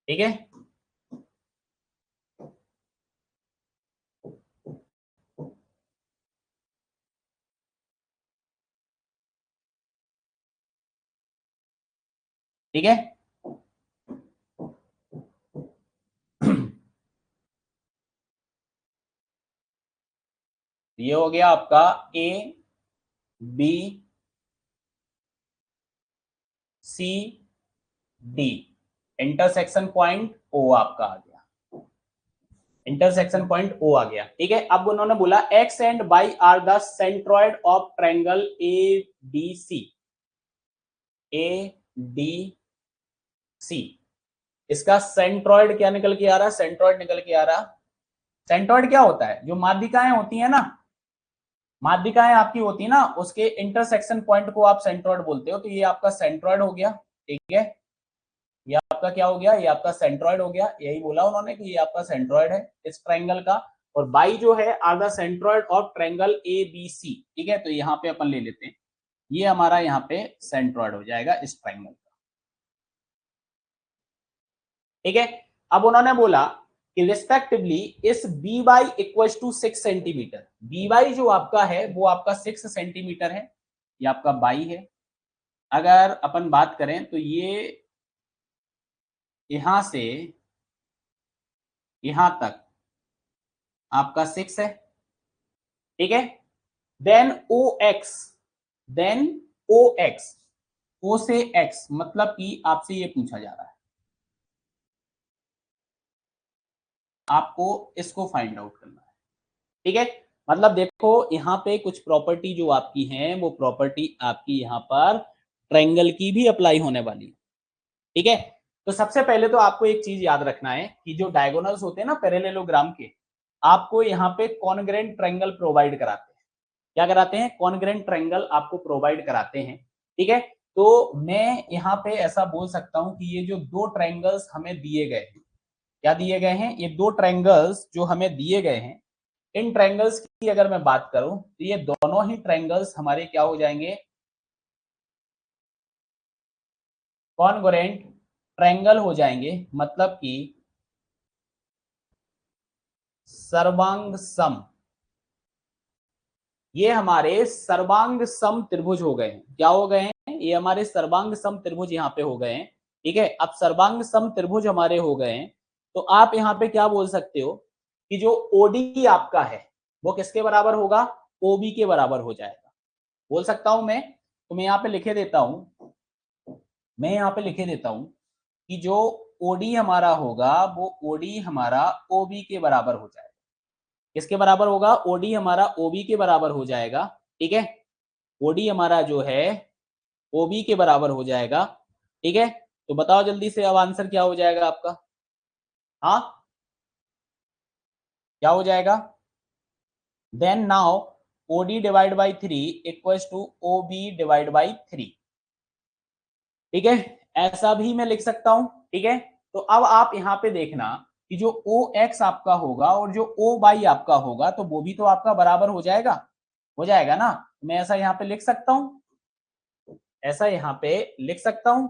ठीक है। ठीक है, ये हो गया आपका A B C D, intersection point O आपका आ गया, इंटरसेक्शन पॉइंट ओ आ गया, ठीक है। अब उन्होंने बोला X and Y are the centroid of triangle A D C, A D C. इसका सेंट्रॉइड क्या निकल के आ रहा, सेंट्रॉइड निकल के आ रहा। सेंट्रॉइड क्या होता है, जो माध्यिकाएं होती है ना, माध्यिकाएं आपकी होती है ना, उसके इंटरसेक्शन पॉइंट को आप सेंट्रॉइड बोलते हो। तो ये आपका सेंट्रॉइड हो गया, ठीक है। ये आपका क्या हो गया, ये आपका सेंट्रॉइड हो गया, यही बोला उन्होंने कि ये आपका सेंट्रॉइड है इस ट्रायंगल का। और बाई जो है are the centroid of triangle A B C, ठीक है। तो यहाँ पे अपन ले लेते हैं, ये हमारा यहाँ पे सेंट्रॉइड हो जाएगा इस ट्रायंगल का, ठीक है। अब उन्होंने बोला कि respectively is B Y equal to 6 centimetre, B Y जो आपका है वो आपका 6 सेंटीमीटर है, ये आपका बाई है। अगर अपन बात करें तो ये यहां से यहां तक आपका 6 है, ठीक है। देन ओ एक्स, देन ओ एक्स, ओ से एक्स मतलब कि आपसे ये पूछा जा रहा है, आपको इसको फाइंड आउट करना है, ठीक है। मतलब देखो यहाँ पे कुछ प्रॉपर्टी जो आपकी है वो प्रॉपर्टी आपकी यहाँ पर ट्रायंगल की भी अप्लाई होने वाली है, ठीक है। तो सबसे पहले तो आपको एक चीज याद रखना है कि जो डायगोनल्स होते हैं ना पैरेललोग्राम के, आपको यहाँ पे कॉन्ग्रेंट ट्रायंगल प्रोवाइड कराते हैं। क्या कराते हैं? कॉन्ग्रेंट ट्रायंगल आपको प्रोवाइड कराते हैं, ठीक है। तो मैं यहाँ पे ऐसा बोल सकता हूं कि ये जो दो ट्रायंगल्स हमें दिए गए हैं, क्या दिए गए हैं? ये दो ट्रायंगल्स जो हमें दिए गए हैं, इन ट्रायंगल्स की अगर मैं बात करूं तो ये दोनों ही ट्रायंगल्स हमारे क्या हो जाएंगे? कॉन्ग्रेंट ट्रायंगल हो जाएंगे, मतलब कि सर्वांग सम। ये हमारे सर्वांग सम त्रिभुज हो गए हैं। क्या हो गए हैं? ये हमारे सर्वांग सम त्रिभुज यहाँ पे हो गए हैं, ठीक है। अब सर्वांग सम त्रिभुज हमारे हो गए हैं, तो आप यहाँ पे क्या बोल सकते हो कि जो ओडी आपका है वो किसके बराबर होगा? ओबी के बराबर हो जाएगा। बोल सकता हूं मैं, तो मैं यहाँ पे लिखे देता हूं, मैं यहाँ पे लिखे देता हूं कि जो ओडी हमारा होगा वो ओडी हमारा ओबी के बराबर हो जाएगा। किसके बराबर होगा? ओडी हमारा ओबी के बराबर हो जाएगा, ठीक है। ओडी हमारा जो है ओबी के बराबर हो जाएगा, ठीक है। तो बताओ जल्दी से अब आंसर क्या हो जाएगा आपका? हाँ, क्या हो जाएगा? Then now OD divide by 3 equals to OB divide by 3, ठीक है। ऐसा भी मैं लिख सकता हूं, ठीक है। तो अब आप यहां पे देखना कि जो ओ एक्स आपका होगा और जो ओ वाई आपका होगा तो वो भी तो आपका बराबर हो जाएगा ना। मैं ऐसा यहाँ पे लिख सकता हूं, ऐसा यहाँ पे लिख सकता हूं।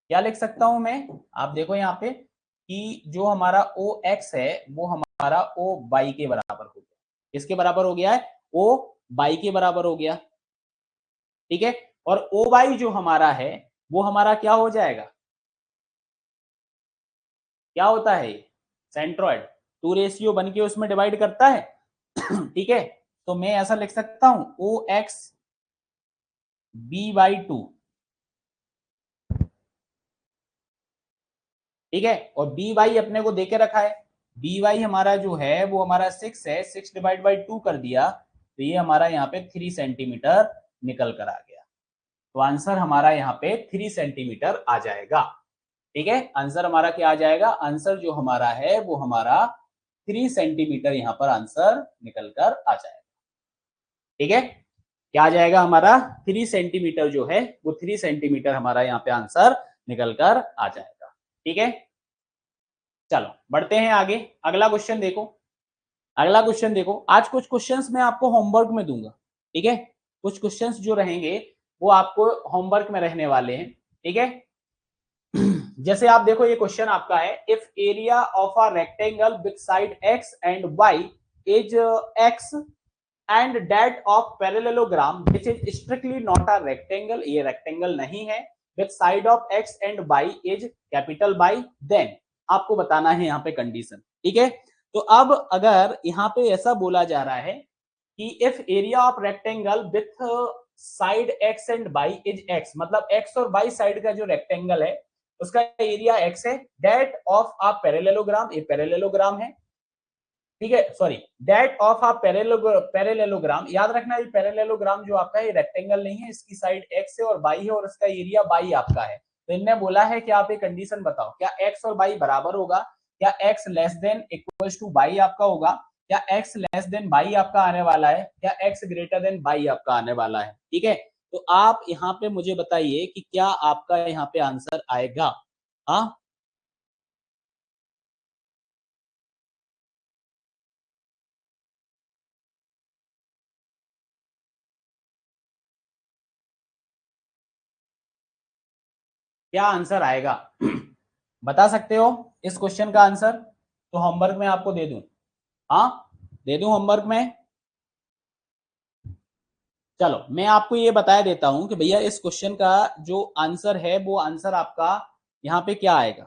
क्या लिख सकता हूं मैं? आप देखो यहाँ पे कि जो हमारा ओ एक्स है वो हमारा ओ वाई के बराबर हो गया। किसके बराबर हो गया है? ओ वाई के बराबर हो गया, ठीक है। और ओ वाई जो हमारा है वो हमारा क्या हो जाएगा? क्या होता है? सेंट्रॉइड। टू रेशियो बन के उसमें डिवाइड करता है ठीक है। तो मैं ऐसा लिख सकता हूं ओ एक्स बी बाई 2, ठीक है। और बी वाई अपने को देके रखा है, बी वाई हमारा जो है वो हमारा 6 है, 6 डिवाइड बाई 2 कर दिया तो ये हमारा यहाँ पे 3 सेंटीमीटर निकल कर आ गया। तो आंसर हमारा यहाँ पे 3 सेंटीमीटर आ जाएगा, ठीक है। आंसर हमारा क्या आ जाएगा? आंसर जो हमारा है वो हमारा 3 सेंटीमीटर यहाँ पर आंसर निकल कर आ जाएगा, ठीक है। क्या आ जाएगा हमारा? 3 सेंटीमीटर जो है वो 3 सेंटीमीटर हमारा यहाँ पे आंसर निकल कर आ जाएगा, ठीक है। चलो बढ़ते हैं आगे। अगला क्वेश्चन देखो, अगला क्वेश्चन देखो। आज कुछ क्वेश्चंस मैं आपको होमवर्क में दूंगा, ठीक है। कुछ क्वेश्चंस जो रहेंगे वो आपको होमवर्क में रहने वाले हैं, ठीक है। जैसे आप देखो ये क्वेश्चन आपका है, if area of a rectangle with side X and Y is X and that of parallelogram which is strictly not a rectangle, ये रेक्टेंगल नहीं है, with side of X and Y is capital Y, then आपको बताना है यहाँ पे condition, ठीक है। तो अब अगर यहाँ पे ऐसा बोला जा रहा है कि if area of rectangle with side X and Y is X, मतलब एक्स और वाई साइड का जो रेक्टेंगल है उसका एरिया एक्स है, डेट ऑफ अ पैरेललोग्राम, ये पैरेललोग्राम है, ठीक है। Sorry, that of a parallelogram, याद रखना ये पैरेललोग्राम जो आपका है रेक्टेंगल नहीं है, इसकी साइड एक्स है और वाई है और इसका एरिया वाई आपका है। तो इनने बोला है कि आप एक कंडीशन बताओ, क्या एक्स और वाई बराबर होगा, क्या X less than equals to Y आपका होगा, क्या एक्स लेस देन वाई आपका आने वाला है, क्या एक्स ग्रेटर देन वाई आपका आने वाला है, ठीक है। तो आप यहाँ पे मुझे बताइए कि क्या आपका यहाँ पे आंसर आएगा? हाँ, क्या आंसर आएगा? बता सकते हो इस क्वेश्चन का आंसर? तो होमवर्क में आपको दे दूं? हाँ, दे दूं होमवर्क में? चलो मैं आपको ये बता देता हूं कि भैया इस क्वेश्चन का जो आंसर है वो आंसर आपका यहाँ पे क्या आएगा।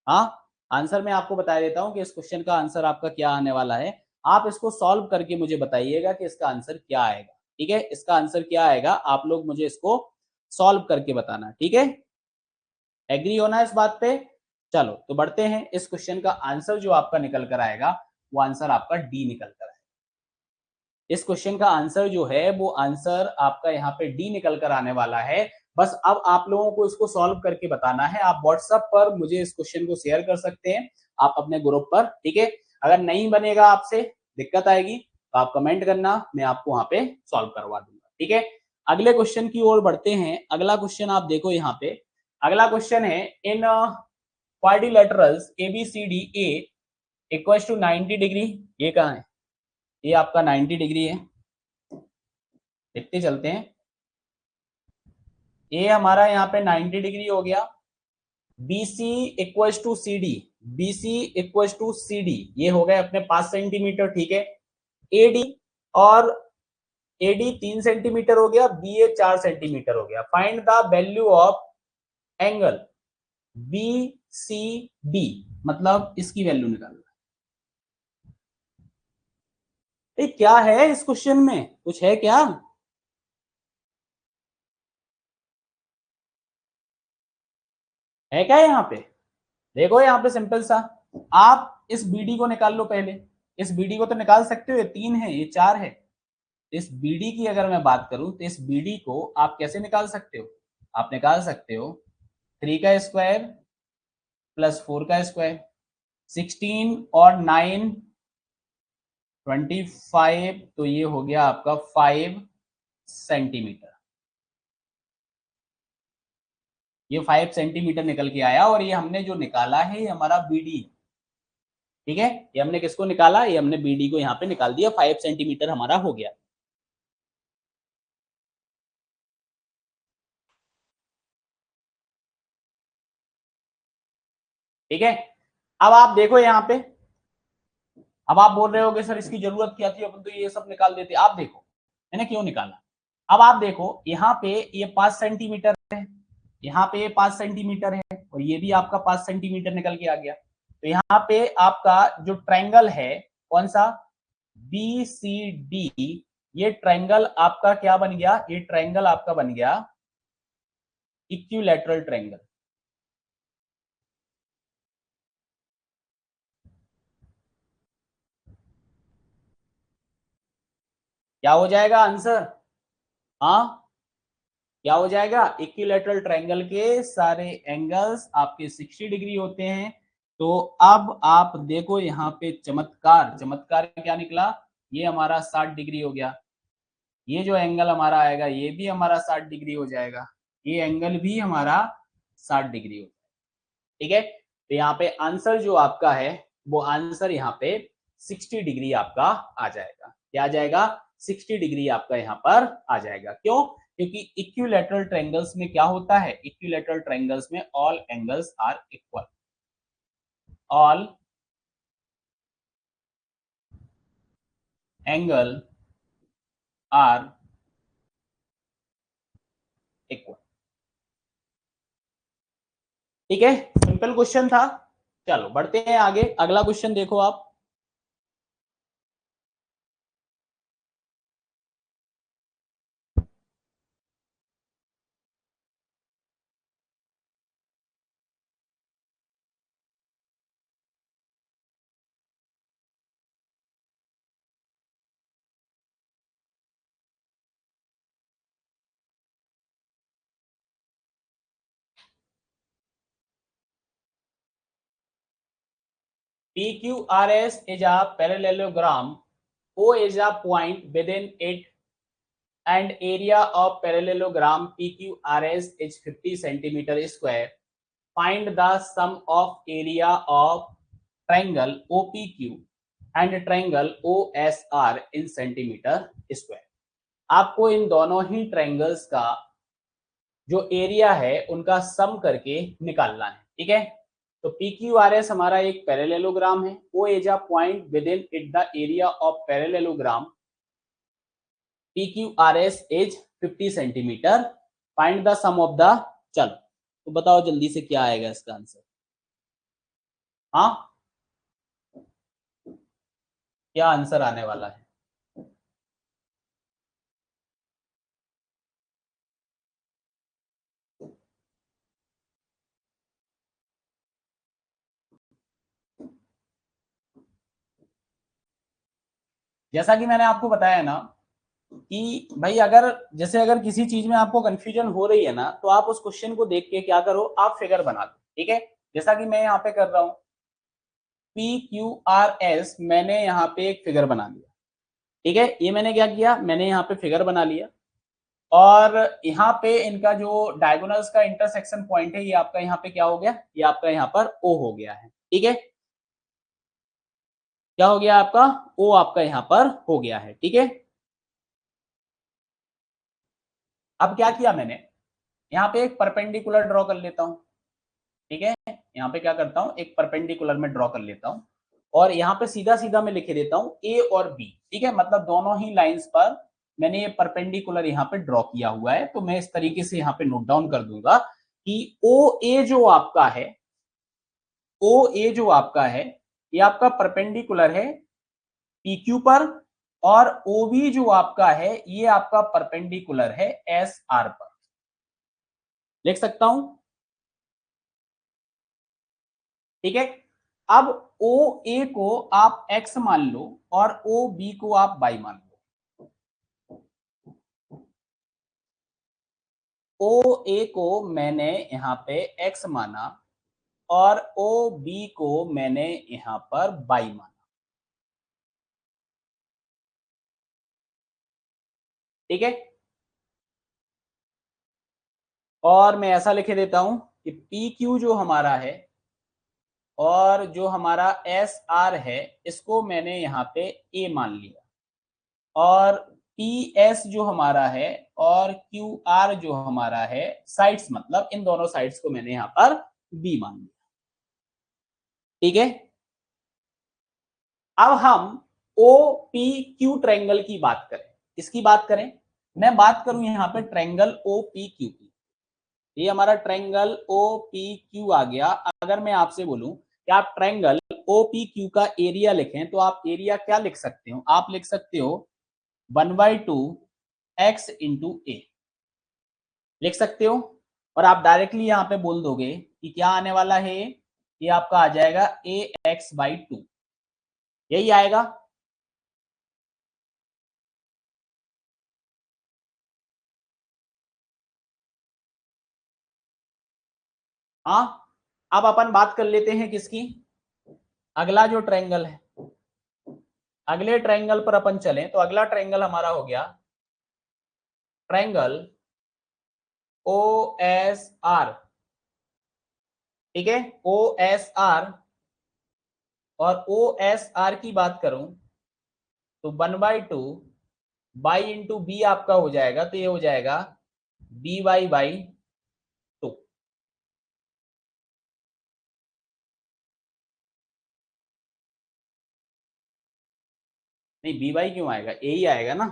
हाँ, आंसर मैं आपको बता देता हूं कि इस क्वेश्चन का आंसर आपका क्या आने वाला है। आप इसको सॉल्व करके मुझे बताइएगा कि इसका आंसर क्या आएगा। ठीक है, इसका आंसर क्या आएगा आप लोग मुझे इसको सॉल्व करके बताना। ठीक है, एग्री होना इस बात पे। चलो तो बढ़ते हैं, इस क्वेश्चन का आंसर जो आपका निकल कर आएगा वो आंसर आपका डी निकल कर आएगा। इस क्वेश्चन का आंसर जो है वो आंसर आपका यहाँ पे डी निकल कर आने वाला है। बस अब आप लोगों को इसको सॉल्व करके बताना है। आप व्हाट्सएप पर मुझे इस क्वेश्चन को शेयर कर सकते हैं, आप अपने ग्रुप पर। ठीक है, अगर नहीं बनेगा आपसे, दिक्कत आएगी तो आप कमेंट करना, मैं आपको वहां पे सॉल्व करवा दूंगा। ठीक है, अगले क्वेश्चन की ओर बढ़ते हैं। अगला क्वेश्चन आप देखो यहाँ पे, अगला क्वेश्चन है in quadrilaterals ABCD A equals to 90 degree. ये कहाँ है? ये आपका 90 डिग्री है। देखते चलते हैं, ये हमारा यहाँ पे 90 डिग्री हो गया। BC equals to CD, BC equals to CD ये हो गए अपने 5 सेंटीमीटर। ठीक है, AD और AD 3 सेंटीमीटर हो गया, BA 4 सेंटीमीटर हो गया। Find the value of angle BCD, मतलब इसकी वैल्यू निकालना है। क्या है इस क्वेश्चन में, कुछ है क्या? है क्या यहाँ पे? देखो यहाँ पे सिंपल सा, आप इस BD को निकाल लो पहले। इस BD को तो निकाल सकते हो, ये 3 है ये 4 है। इस BD की अगर मैं बात करूं तो इस BD को आप कैसे निकाल सकते हो? आप निकाल सकते हो 3 का स्क्वायर प्लस 4 का स्क्वायर, 16 और 9 25, तो ये हो गया आपका 5 सेंटीमीटर। ये 5 सेंटीमीटर निकल के आया और ये हमने जो निकाला है ये हमारा BD। ठीक है, ये हमने किसको निकाला? ये हमने BD को यहाँ पे निकाल दिया, 5 सेंटीमीटर हमारा हो गया। ठीक है, अब आप देखो यहाँ पे, अब आप बोल रहे होगे सर इसकी जरूरत क्या थी, अपन तो ये सब निकाल देते। आप देखो मैंने क्यों निकाला। अब आप देखो यहाँ पे ये 5 सेंटीमीटर है, यहाँ पे ये 5 सेंटीमीटर है और ये भी आपका 5 सेंटीमीटर निकल के आ गया। तो यहाँ पे आपका जो ट्रायंगल है कौन सा, BCD, ये ट्रायंगल आपका क्या बन गया? ये ट्रायंगल आपका बन गया इक्विलैटरल ट्रायंगल। क्या हो जाएगा आंसर? हाँ, क्या हो जाएगा? इक्विलैटरल ट्रायंगल के सारे एंगल्स आपके 60 डिग्री होते हैं। तो अब आप देखो यहाँ पे चमत्कार, चमत्कार क्या निकला? ये हमारा 60 डिग्री हो गया। ये जो एंगल हमारा आएगा ये भी हमारा 60 डिग्री हो जाएगा, ये एंगल भी हमारा 60 डिग्री हो जाएगा। ठीक है, तो यहाँ पे आंसर जो आपका है वो आंसर यहाँ पे 60 डिग्री आपका आ जाएगा। क्या आ जाएगा? 60 डिग्री आपका यहाँ पर आ जाएगा। क्यों? क्योंकि इक्विलैटरल ट्रायंगल्स में क्या होता है? इक्विलैटरल ट्रायंगल्स में all angles are equal, all angle are equal. ठीक है, सिंपल क्वेश्चन था। चलो बढ़ते हैं आगे, अगला क्वेश्चन देखो आप। PQRS is a parallelogram. O is a point within it and area of parallelogram PQRS is 50 centimeter square. Find the sum of area of triangle OPQ and triangle OSR in centimeter square. आपको इन दोनों ही triangles का जो area है उनका सम करके निकालना है। ठीक है, तो PQRS हमारा एक पैरेललोग्राम है, O is a point within it the area of parallelogram PQRS is 50 centimetre. Find the sum of the, चलो तो बताओ जल्दी से क्या आएगा इसका आंसर। हाँ, क्या आंसर आने वाला है? जैसा कि मैंने आपको बताया ना कि भाई अगर जैसे अगर किसी चीज में आपको कंफ्यूजन हो रही है ना, तो आप उस क्वेश्चन को देख के क्या करो, आप फिगर बना दो। ठीक है, जैसा कि मैं यहाँ पे कर रहा हूँ, PQRS, मैंने यहाँ पे एक फिगर बना लिया। ठीक है, ये मैंने क्या किया, मैंने यहाँ पे फिगर बना लिया, और यहाँ पे इनका जो डायगोनल्स का इंटरसेक्शन पॉइंट है, ये आपका यहाँ पे क्या हो गया, ये आपका यहाँ पर O हो गया है। ठीक है, क्या हो गया आपका, O आपका यहाँ पर हो गया है। ठीक है, अब क्या किया मैंने, यहाँ पे एक परपेंडिकुलर ड्रॉ कर लेता हूँ। ठीक है, यहाँ पे क्या करता हूँ, एक परपेंडिकुलर में ड्रॉ कर लेता हूँ, और यहाँ पे सीधा सीधा मैं लिखे देता हूँ ए और बी। ठीक है, मतलब दोनों ही लाइंस पर मैंने ये परपेंडिकुलर यहाँ पे ड्रॉ किया हुआ है। तो मैं इस तरीके से यहाँ पे नोट डाउन कर दूंगा कि ओ ए जो आपका है, ओ ए जो आपका है, ये आपका परपेंडिकुलर है पी क्यू पर, और ओ बी जो आपका है, ये आपका परपेंडिकुलर है एस आर पर। लिख सकता हूं? ठीक है, अब ओ ए को आप x मान लो और ओ बी को आप y मान लो। ओ ए को मैंने यहां पे x माना और ओ बी को मैंने यहां पर y माना। ठीक है, और मैं ऐसा लिखे देता हूं कि पी क्यू जो हमारा है और जो हमारा एस आर है, इसको मैंने यहाँ पे ए मान लिया, और पी एस जो हमारा है और क्यू आर जो हमारा है, साइड्स मतलब इन दोनों साइड्स को मैंने यहाँ पर बी मान लिया। ठीक है, अब हम ओ पी क्यू ट्रायंगल की बात करें, इसकी बात करें। मैं बात करूं यहाँ पे ट्रायंगल ओ पी क्यू की, ये हमारा ट्रायंगल ओ पी क्यू आ गया। अगर मैं आपसे बोलूं कि आप ट्रायंगल ओ पी क्यू का एरिया लिखें, तो आप एरिया क्या लिख सकते हो, आप लिख सकते हो 1/2 x इंटू ए, लिख सकते हो। और आप डायरेक्टली यहाँ पे बोल दोगे कि क्या आने वाला है, ये आपका आ जाएगा ए एक्स बाई टू, यही आएगा। हाँ, अब अपन बात कर लेते हैं किसकी, अगला जो ट्रायंगल है, अगले ट्रायंगल पर अपन चलें, तो अगला ट्रायंगल हमारा हो गया ट्रायंगल ओ एस आर। ठीक है, ओ एस आर, और ओ एस आर की बात करूं तो 1/2 बाई इंटू बी आपका हो जाएगा, तो ये हो जाएगा बी वाई बाई टू। नहीं, बी वाई क्यों आएगा, ए ही आएगा ना।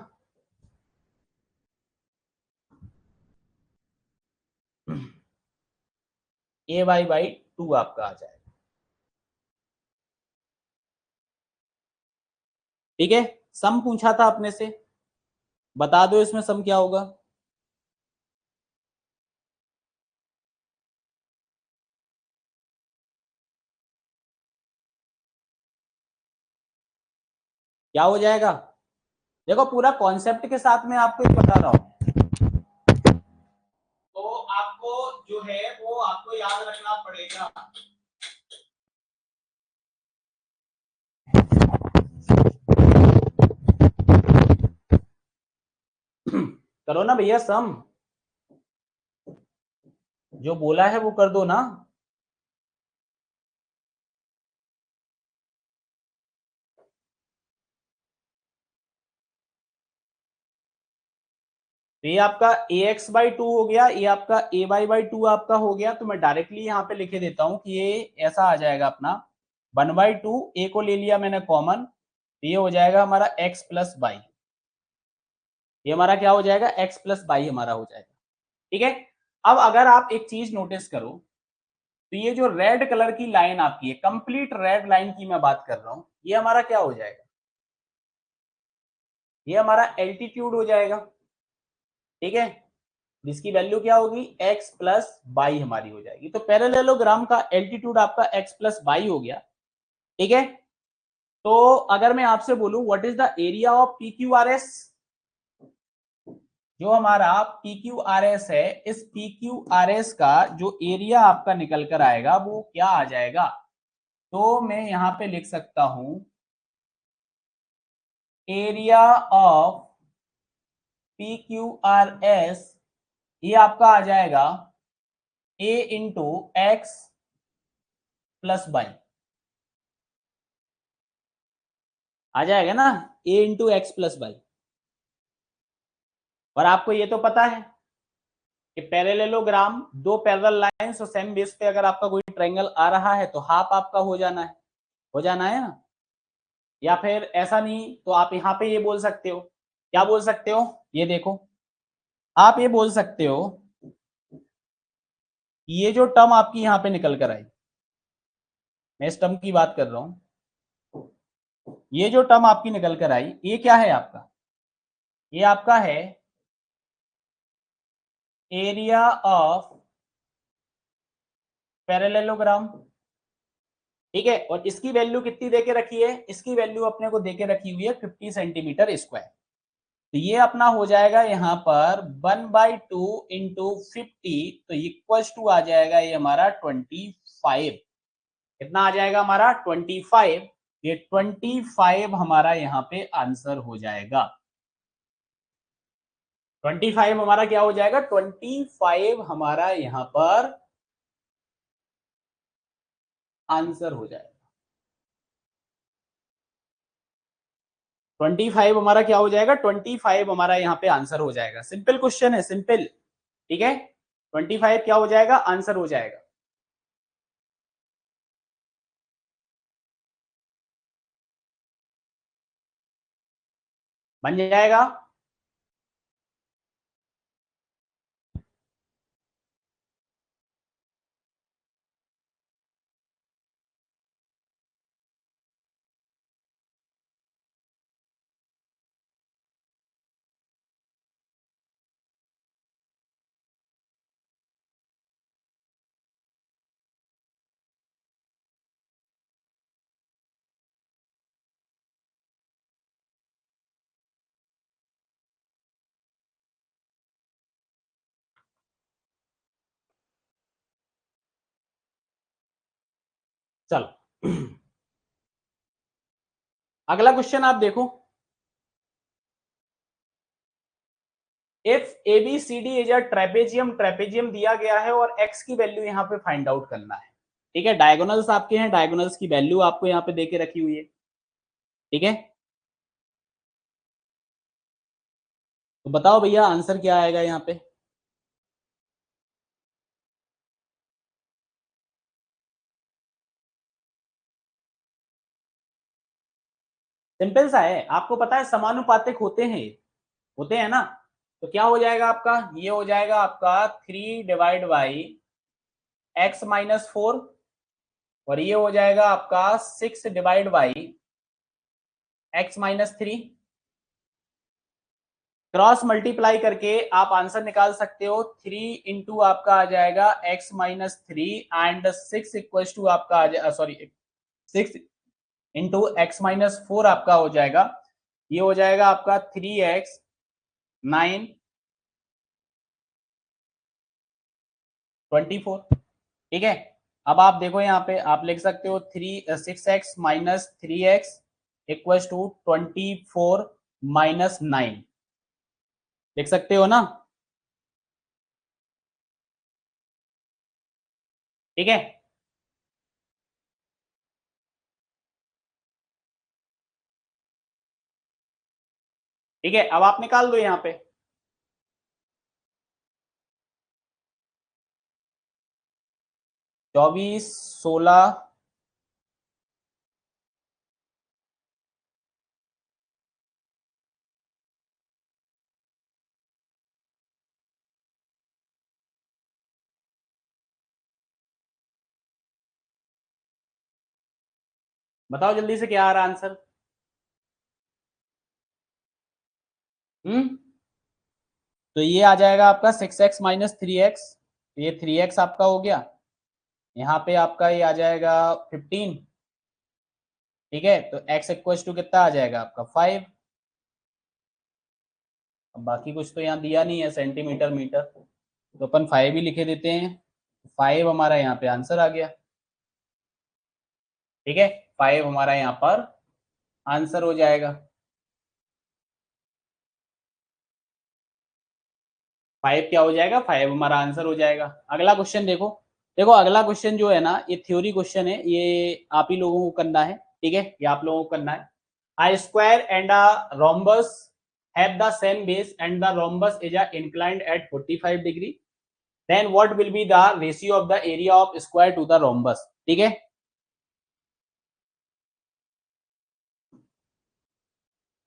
ए वाई बाई टू आपका आ जाएगा। ठीक है, सम पूछा था अपने से, बता दो इसमें सम क्या होगा। क्या हो जाएगा, देखो पूरा कॉन्सेप्ट के साथ में आपको एक बता रहा हूं, तो आपको जो है वो आपको याद रखना पड़ेगा। करो ना भैया सम, जो बोला है वो कर दो ना। तो ये आपका ए एक्स बाई टू हो गया, ये आपका ए वाई बाई टू आपका हो गया। तो मैं डायरेक्टली यहाँ पे लिखे देता हूँ कि ये ऐसा आ जाएगा अपना 1/2, ए को ले लिया मैंने कॉमन, तो ये हो जाएगा हमारा एक्स प्लस बाई, ये हमारा क्या हो जाएगा, एक्स प्लस बाई हमारा हो जाएगा। ठीक है, अब अगर आप एक चीज नोटिस करो तो ये जो रेड कलर की लाइन आपकी है, कंप्लीट रेड लाइन की मैं बात कर रहा हूं, ये हमारा क्या हो जाएगा, ये हमारा एल्टीट्यूड हो जाएगा। ठीक है, जिसकी वैल्यू क्या होगी, x प्लस बाई हमारी हो जाएगी। तो पैरेललोग्राम का एल्टीट्यूड आपका x प्लस बाई हो गया। ठीक है, तो अगर मैं आपसे बोलूं what is the area of P Q R S, जो हमारा पी क्यू आर एस है, इस पी क्यू आर एस का जो एरिया आपका निकल कर आएगा वो क्या आ जाएगा, तो मैं यहां पे लिख सकता हूं area of P Q R S, ये आपका आ जाएगा a into X plus Y, आ जाएगा ना, a into X plus Y. और आपको ये तो पता है कि पैरेललोग्राम, दो पैरेलल लाइंस और सेम बेस पे अगर आपका कोई ट्रायंगल आ रहा है तो हाफ आपका हो जाना है, हो जाना है ना। या फिर ऐसा नहीं तो आप यहाँ पे ये बोल सकते हो, क्या बोल सकते हो, ये देखो, आप ये बोल सकते हो, ये जो टर्म आपकी यहाँ पे निकल कर आई, मैं इस टर्म की बात कर रहा हूं, ये जो टर्म आपकी निकल कर आई, ये क्या है आपका, ये आपका है एरिया ऑफ पैरेललोग्राम। ठीक है, और इसकी वैल्यू कितनी देके रखी है, इसकी वैल्यू अपने को देके रखी हुई है 50 सेंटीमीटर स्क्वायर। तो ये अपना हो जाएगा यहाँ पर 1/2 इंटू 50, तो इक्वल टू आ जाएगा ये हमारा 25। कितना आ जाएगा हमारा 25, ये 25 हमारा यहाँ पे आंसर हो जाएगा। 25 हमारा क्या हो जाएगा, 25 हमारा यहाँ पर आंसर हो जाएगा। 25 हमारा क्या हो जाएगा, 25 हमारा यहाँ पे आंसर हो जाएगा। सिंपल क्वेश्चन है, सिंपल। ठीक है, 25 क्या हो जाएगा, आंसर हो जाएगा। बन जाएगा। चलो अगला क्वेश्चन आप देखो, if A B C D is a trapezium, trapezium दिया गया है और एक्स की वैल्यू यहाँ पे फाइंड आउट करना है। ठीक है, डायगोनल्स आपके हैं, डायगोनल्स की वैल्यू आपको यहाँ पे देके रखी हुई है। ठीक है, तो बताओ भैया आंसर क्या आएगा यहाँ पे। सिंपल सा है, आपको पता है समानुपातिक होते हैं ना। तो क्या हो जाएगा आपका, ये हो जाएगा आपका 3 डिवाइड बाई एक्स माइनस 4, और ये हो जाएगा आपका 6 divide by x minus 3। Cross multiply करके आप आंसर निकाल सकते हो, 3 इंटू आपका आ जाएगा X minus 3 and 6 equal to आपका आ जाएगा, सॉरी 6 इंटू एक्स माइनस 4 आपका हो जाएगा, ये हो जाएगा आपका 3x 9 24। ठीक है, अब आप देखो यहाँ पे आप लिख सकते हो 6x minus 3x equal to 24 minus 9, लिख सकते हो ना। ठीक है, ठीक है, अब आप निकाल दो यहाँ पे। 24 16 बताओ जल्दी से क्या आ रहा आंसर। तो ये आ जाएगा आपका 6x माइनस 3x, ये 3x आपका हो गया। यहाँ पे आपका ये आ जाएगा 15, ठीक है। तो x इक्वल टू कितना आ जाएगा आपका 5। अब बाकी कुछ तो यहाँ दिया नहीं है सेंटीमीटर मीटर, तो अपन 5 ही लिखे देते हैं। 5 हमारा यहाँ पे आंसर आ गया, ठीक है। 5 हमारा यहाँ पर आंसर हो जाएगा। 5 क्या हो जाएगा, 5 हमारा आंसर हो जाएगा। अगला क्वेश्चन देखो। देखो अगला क्वेश्चन जो है ना, ये थ्योरी क्वेश्चन है, ये आप ही लोगों को करना है, ठीक है, ये आप लोगों को करना है। A square and a rhombus have the same base and the rhombus is inclined at 45 degree. Then what will be the ratio of the area of square to the rhombus? ठीक है।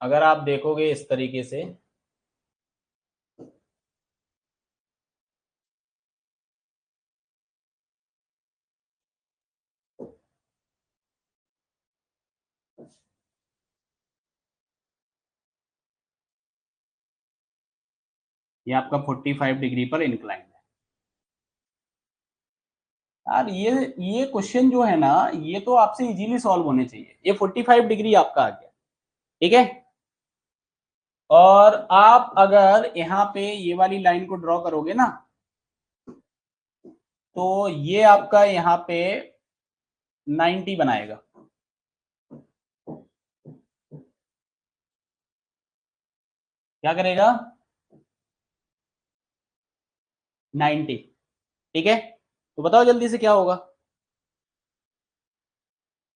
अगर आप देखोगे इस तरीके से, ये आपका 45 डिग्री पर इंक्लाइन है। यार ये क्वेश्चन जो है ना, ये तो आपसे इजीली सॉल्व होने चाहिए। ये 45 डिग्री आपका आ गया, ठीक है। और आप अगर यहाँ पे ये वाली लाइन को ड्रॉ करोगे ना, तो ये आपका यहाँ पे 90 बनाएगा। क्या करेगा, 90, ठीक है। तो बताओ जल्दी से क्या होगा।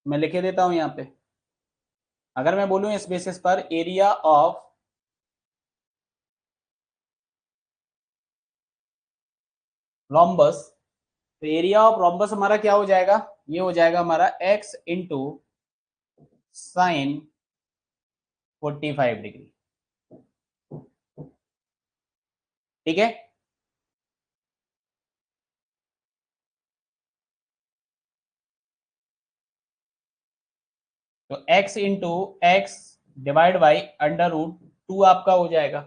मैं लिखे देता हूं यहाँ पे। अगर मैं बोलूं इस बेसिस पर एरिया ऑफ रोम्बस, तो एरिया ऑफ रोम्बस हमारा क्या हो जाएगा, ये हो जाएगा हमारा x इंटू साइन 45 डिग्री, ठीक है। तो x into X divide by under root 2 आपका हो जाएगा,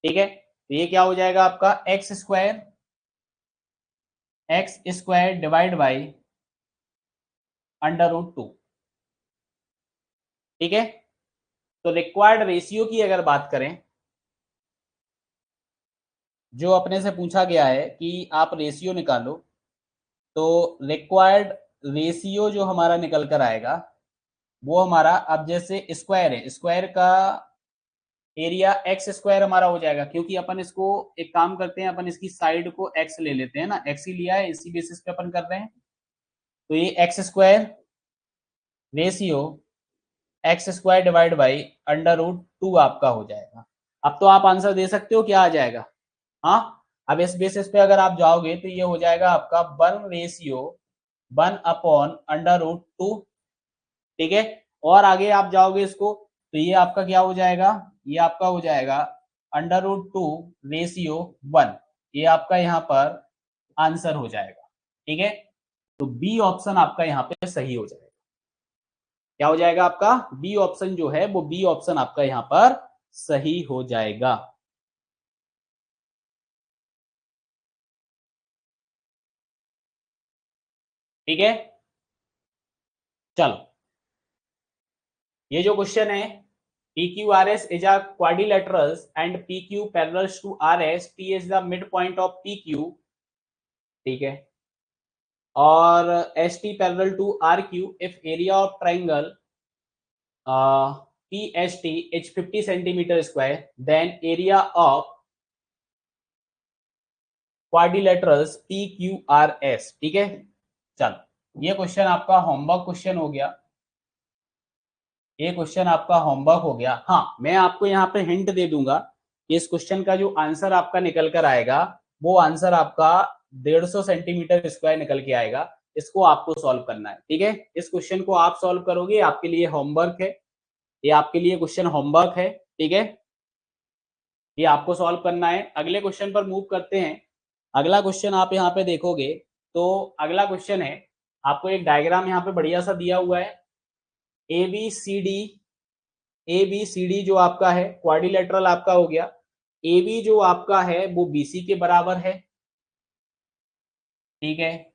ठीक है। तो ये क्या हो जाएगा आपका X square divide by under root 2, ठीक है। तो रिक्वायर्ड रेशियो की अगर बात करें, जो अपने से पूछा गया है कि आप रेशियो निकालो, तो रिक्वायर्ड रेशियो जो हमारा निकल कर आएगा वो हमारा, अब जैसे स्क्वायर है, स्क्वायर का एरिया एक्स स्क्वायर हमारा हो जाएगा, क्योंकि अपन इसको एक काम करते हैं, अपन इसकी साइड को एक्स ले लेते हैं ना, एक्स ही लिया है, इसी बेसिस पे अपन कर रहे हैं। तो ये X square ratio X square divide by under root 2 आपका हो जाएगा। अब तो आप आंसर दे सकते हो क्या आ जाएगा। हाँ, अब इस बेसिस पे अगर आप जाओगे तो ये हो जाएगा आपका 1:1/√2, ठीक है। और आगे आप जाओगे इसको, तो ये आपका क्या हो जाएगा, ये आपका हो जाएगा √2:1, ये आपका यहाँ पर आंसर हो जाएगा, ठीक है। तो बी ऑप्शन आपका यहाँ पे सही हो जाएगा। क्या हो जाएगा आपका, बी ऑप्शन जो है वो बी ऑप्शन आपका यहाँ पर सही हो जाएगा। ठीक है, चलो ये जो क्वेश्चन है, PQRS is a quadrilaterals and PQ parallels to RS, P is the midpoint of PQ, ठीक है। और ST parallel to RQ if area of triangle PST is 50 centimeter square, then area of quadrilaterals PQRS, ठीक है। चलो ये question आपका homework question हो गया, ये क्वेश्चन आपका होमवर्क हो गया। हाँ, मैं आपको यहाँ पे हिंट दे दूंगा कि इस क्वेश्चन का जो आंसर आपका निकल कर आएगा वो आंसर आपका 150 सेंटीमीटर स्क्वायर निकल के आएगा। इसको आपको सॉल्व करना है, ठीक है। इस क्वेश्चन को आप सॉल्व करोगे, आपके लिए होमवर्क है, ये आपके लिए क्वेश्चन होमवर्क है, ठीक है। ये आपको सॉल्व करना है। अगले क्वेश्चन पर मूव करते हैं। अगला क्वेश्चन आप यहाँ पे देखोगे तो अगला क्वेश्चन है, आपको एक डायग्राम यहाँ पे बढ़िया सा दिया हुआ है, ए बी सी डी जो आपका है क्वाड्रिलेटरल आपका हो गया। ए बी जो आपका है वो बी सी के बराबर है, ठीक है।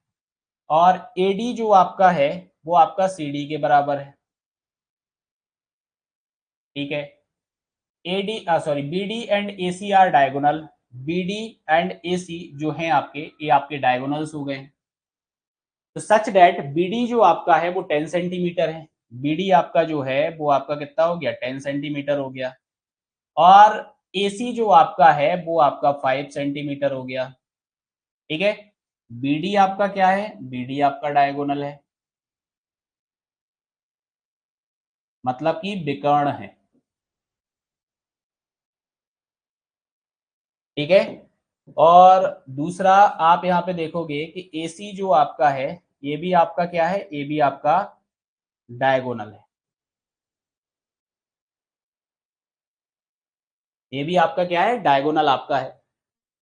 और ए डी जो आपका है वो आपका सी डी के बराबर है, ठीक है। B D and A C are diagonal. B D and A C जो है आपके, ये आपके डायगोनल्स हो गए। तो सच डेट बी डी जो आपका है वो 10 सेंटीमीटर है। बी डी आपका जो है वो आपका कितना हो गया, 10 सेंटीमीटर हो गया। और ए सी जो आपका है वो आपका 5 सेंटीमीटर हो गया, ठीक है। बी डी आपका क्या है, बी डी आपका डायगोनल है, मतलब कि विकर्ण है, ठीक है। और दूसरा आप यहाँ पे देखोगे कि ए सी जो आपका है ये भी आपका क्या है, ये भी आपका डायगोनल है, ये भी आपका क्या है, डायगोनल आपका है।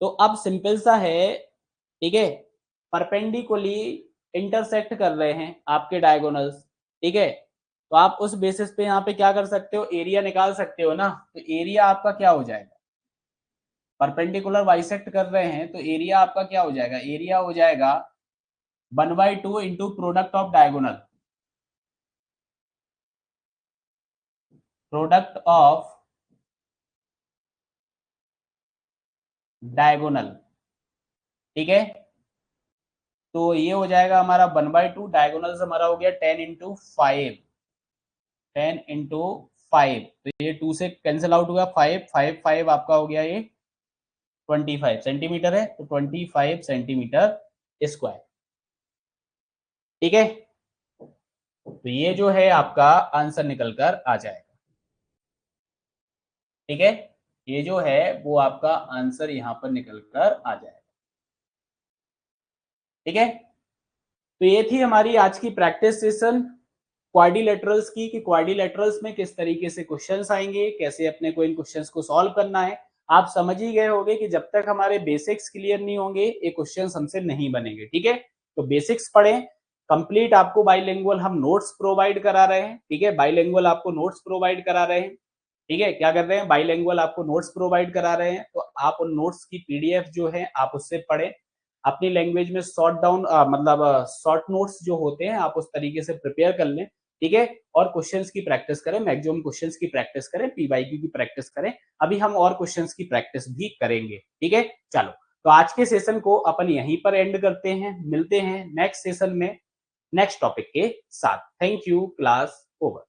तो अब सिंपल सा है, ठीक है। परपेंडिकुलरली इंटरसेक्ट कर रहे हैं आपके डायगोनल्स, ठीक है। तो आप उस बेसिस पे यहाँ पे क्या कर सकते हो, एरिया निकाल सकते हो ना। तो एरिया आपका क्या हो जाएगा, परपेंडिकुलर बाइसेक्ट कर रहे हैं तो एरिया आपका क्या हो जाएगा, एरिया हो जाएगा 1/2 into product of diagonal, product of diagonal, ठीक है। तो ये हो जाएगा हमारा 1/2, डायगोनल हमारा हो गया 10 इंटू 5। तो ये 2 से कैंसिल आउट हुआ, 5 आपका हो गया ये 25 सेंटीमीटर है, तो 25 सेंटीमीटर स्क्वायर, ठीक है। तो ये जो है आपका आंसर निकल कर आ जाएगा, ठीक है। ये जो है वो आपका आंसर यहाँ पर निकल कर आ जाएगा, ठीक है। तो ये थी हमारी आज की प्रैक्टिस सेशन क्वाड्रिलेटरल्स की, कि क्वाड्रिलेटरल्स में किस तरीके से क्वेश्चंस आएंगे, कैसे अपने को इन क्वेश्चंस को सॉल्व करना है। आप समझ ही गए होंगे कि जब तक हमारे बेसिक्स क्लियर नहीं होंगे ये क्वेश्चंस हमसे नहीं बनेंगे, ठीक है। तो बेसिक्स पढ़ें कंप्लीट, आपको बाइलिंगुअल हम नोट्स प्रोवाइड करा रहे हैं, ठीक है। बाइलिंगुअल आपको नोट्स प्रोवाइड करा रहे हैं, ठीक है। क्या कर रहे हैं, बाइलिंगुअल आपको नोट्स प्रोवाइड करा रहे हैं। तो आप उन नोट्स की पीडीएफ जो है आप उससे पढ़ें, अपनी लैंग्वेज में शॉर्ट डाउन मतलब शॉर्ट नोट्स जो होते हैं आप उस तरीके से प्रिपेयर कर लें, ठीक है। और क्वेश्चंस की प्रैक्टिस करें, मैक्सिमम क्वेश्चंस की प्रैक्टिस करें, पीवाईक्यू की प्रैक्टिस करें। अभी हम और क्वेश्चंस की प्रैक्टिस भी करेंगे, ठीक है। चलो, तो आज के सेशन को अपन यहीं पर एंड करते हैं, मिलते हैं नेक्स्ट सेशन में नेक्स्ट टॉपिक के साथ। Thank you, class over.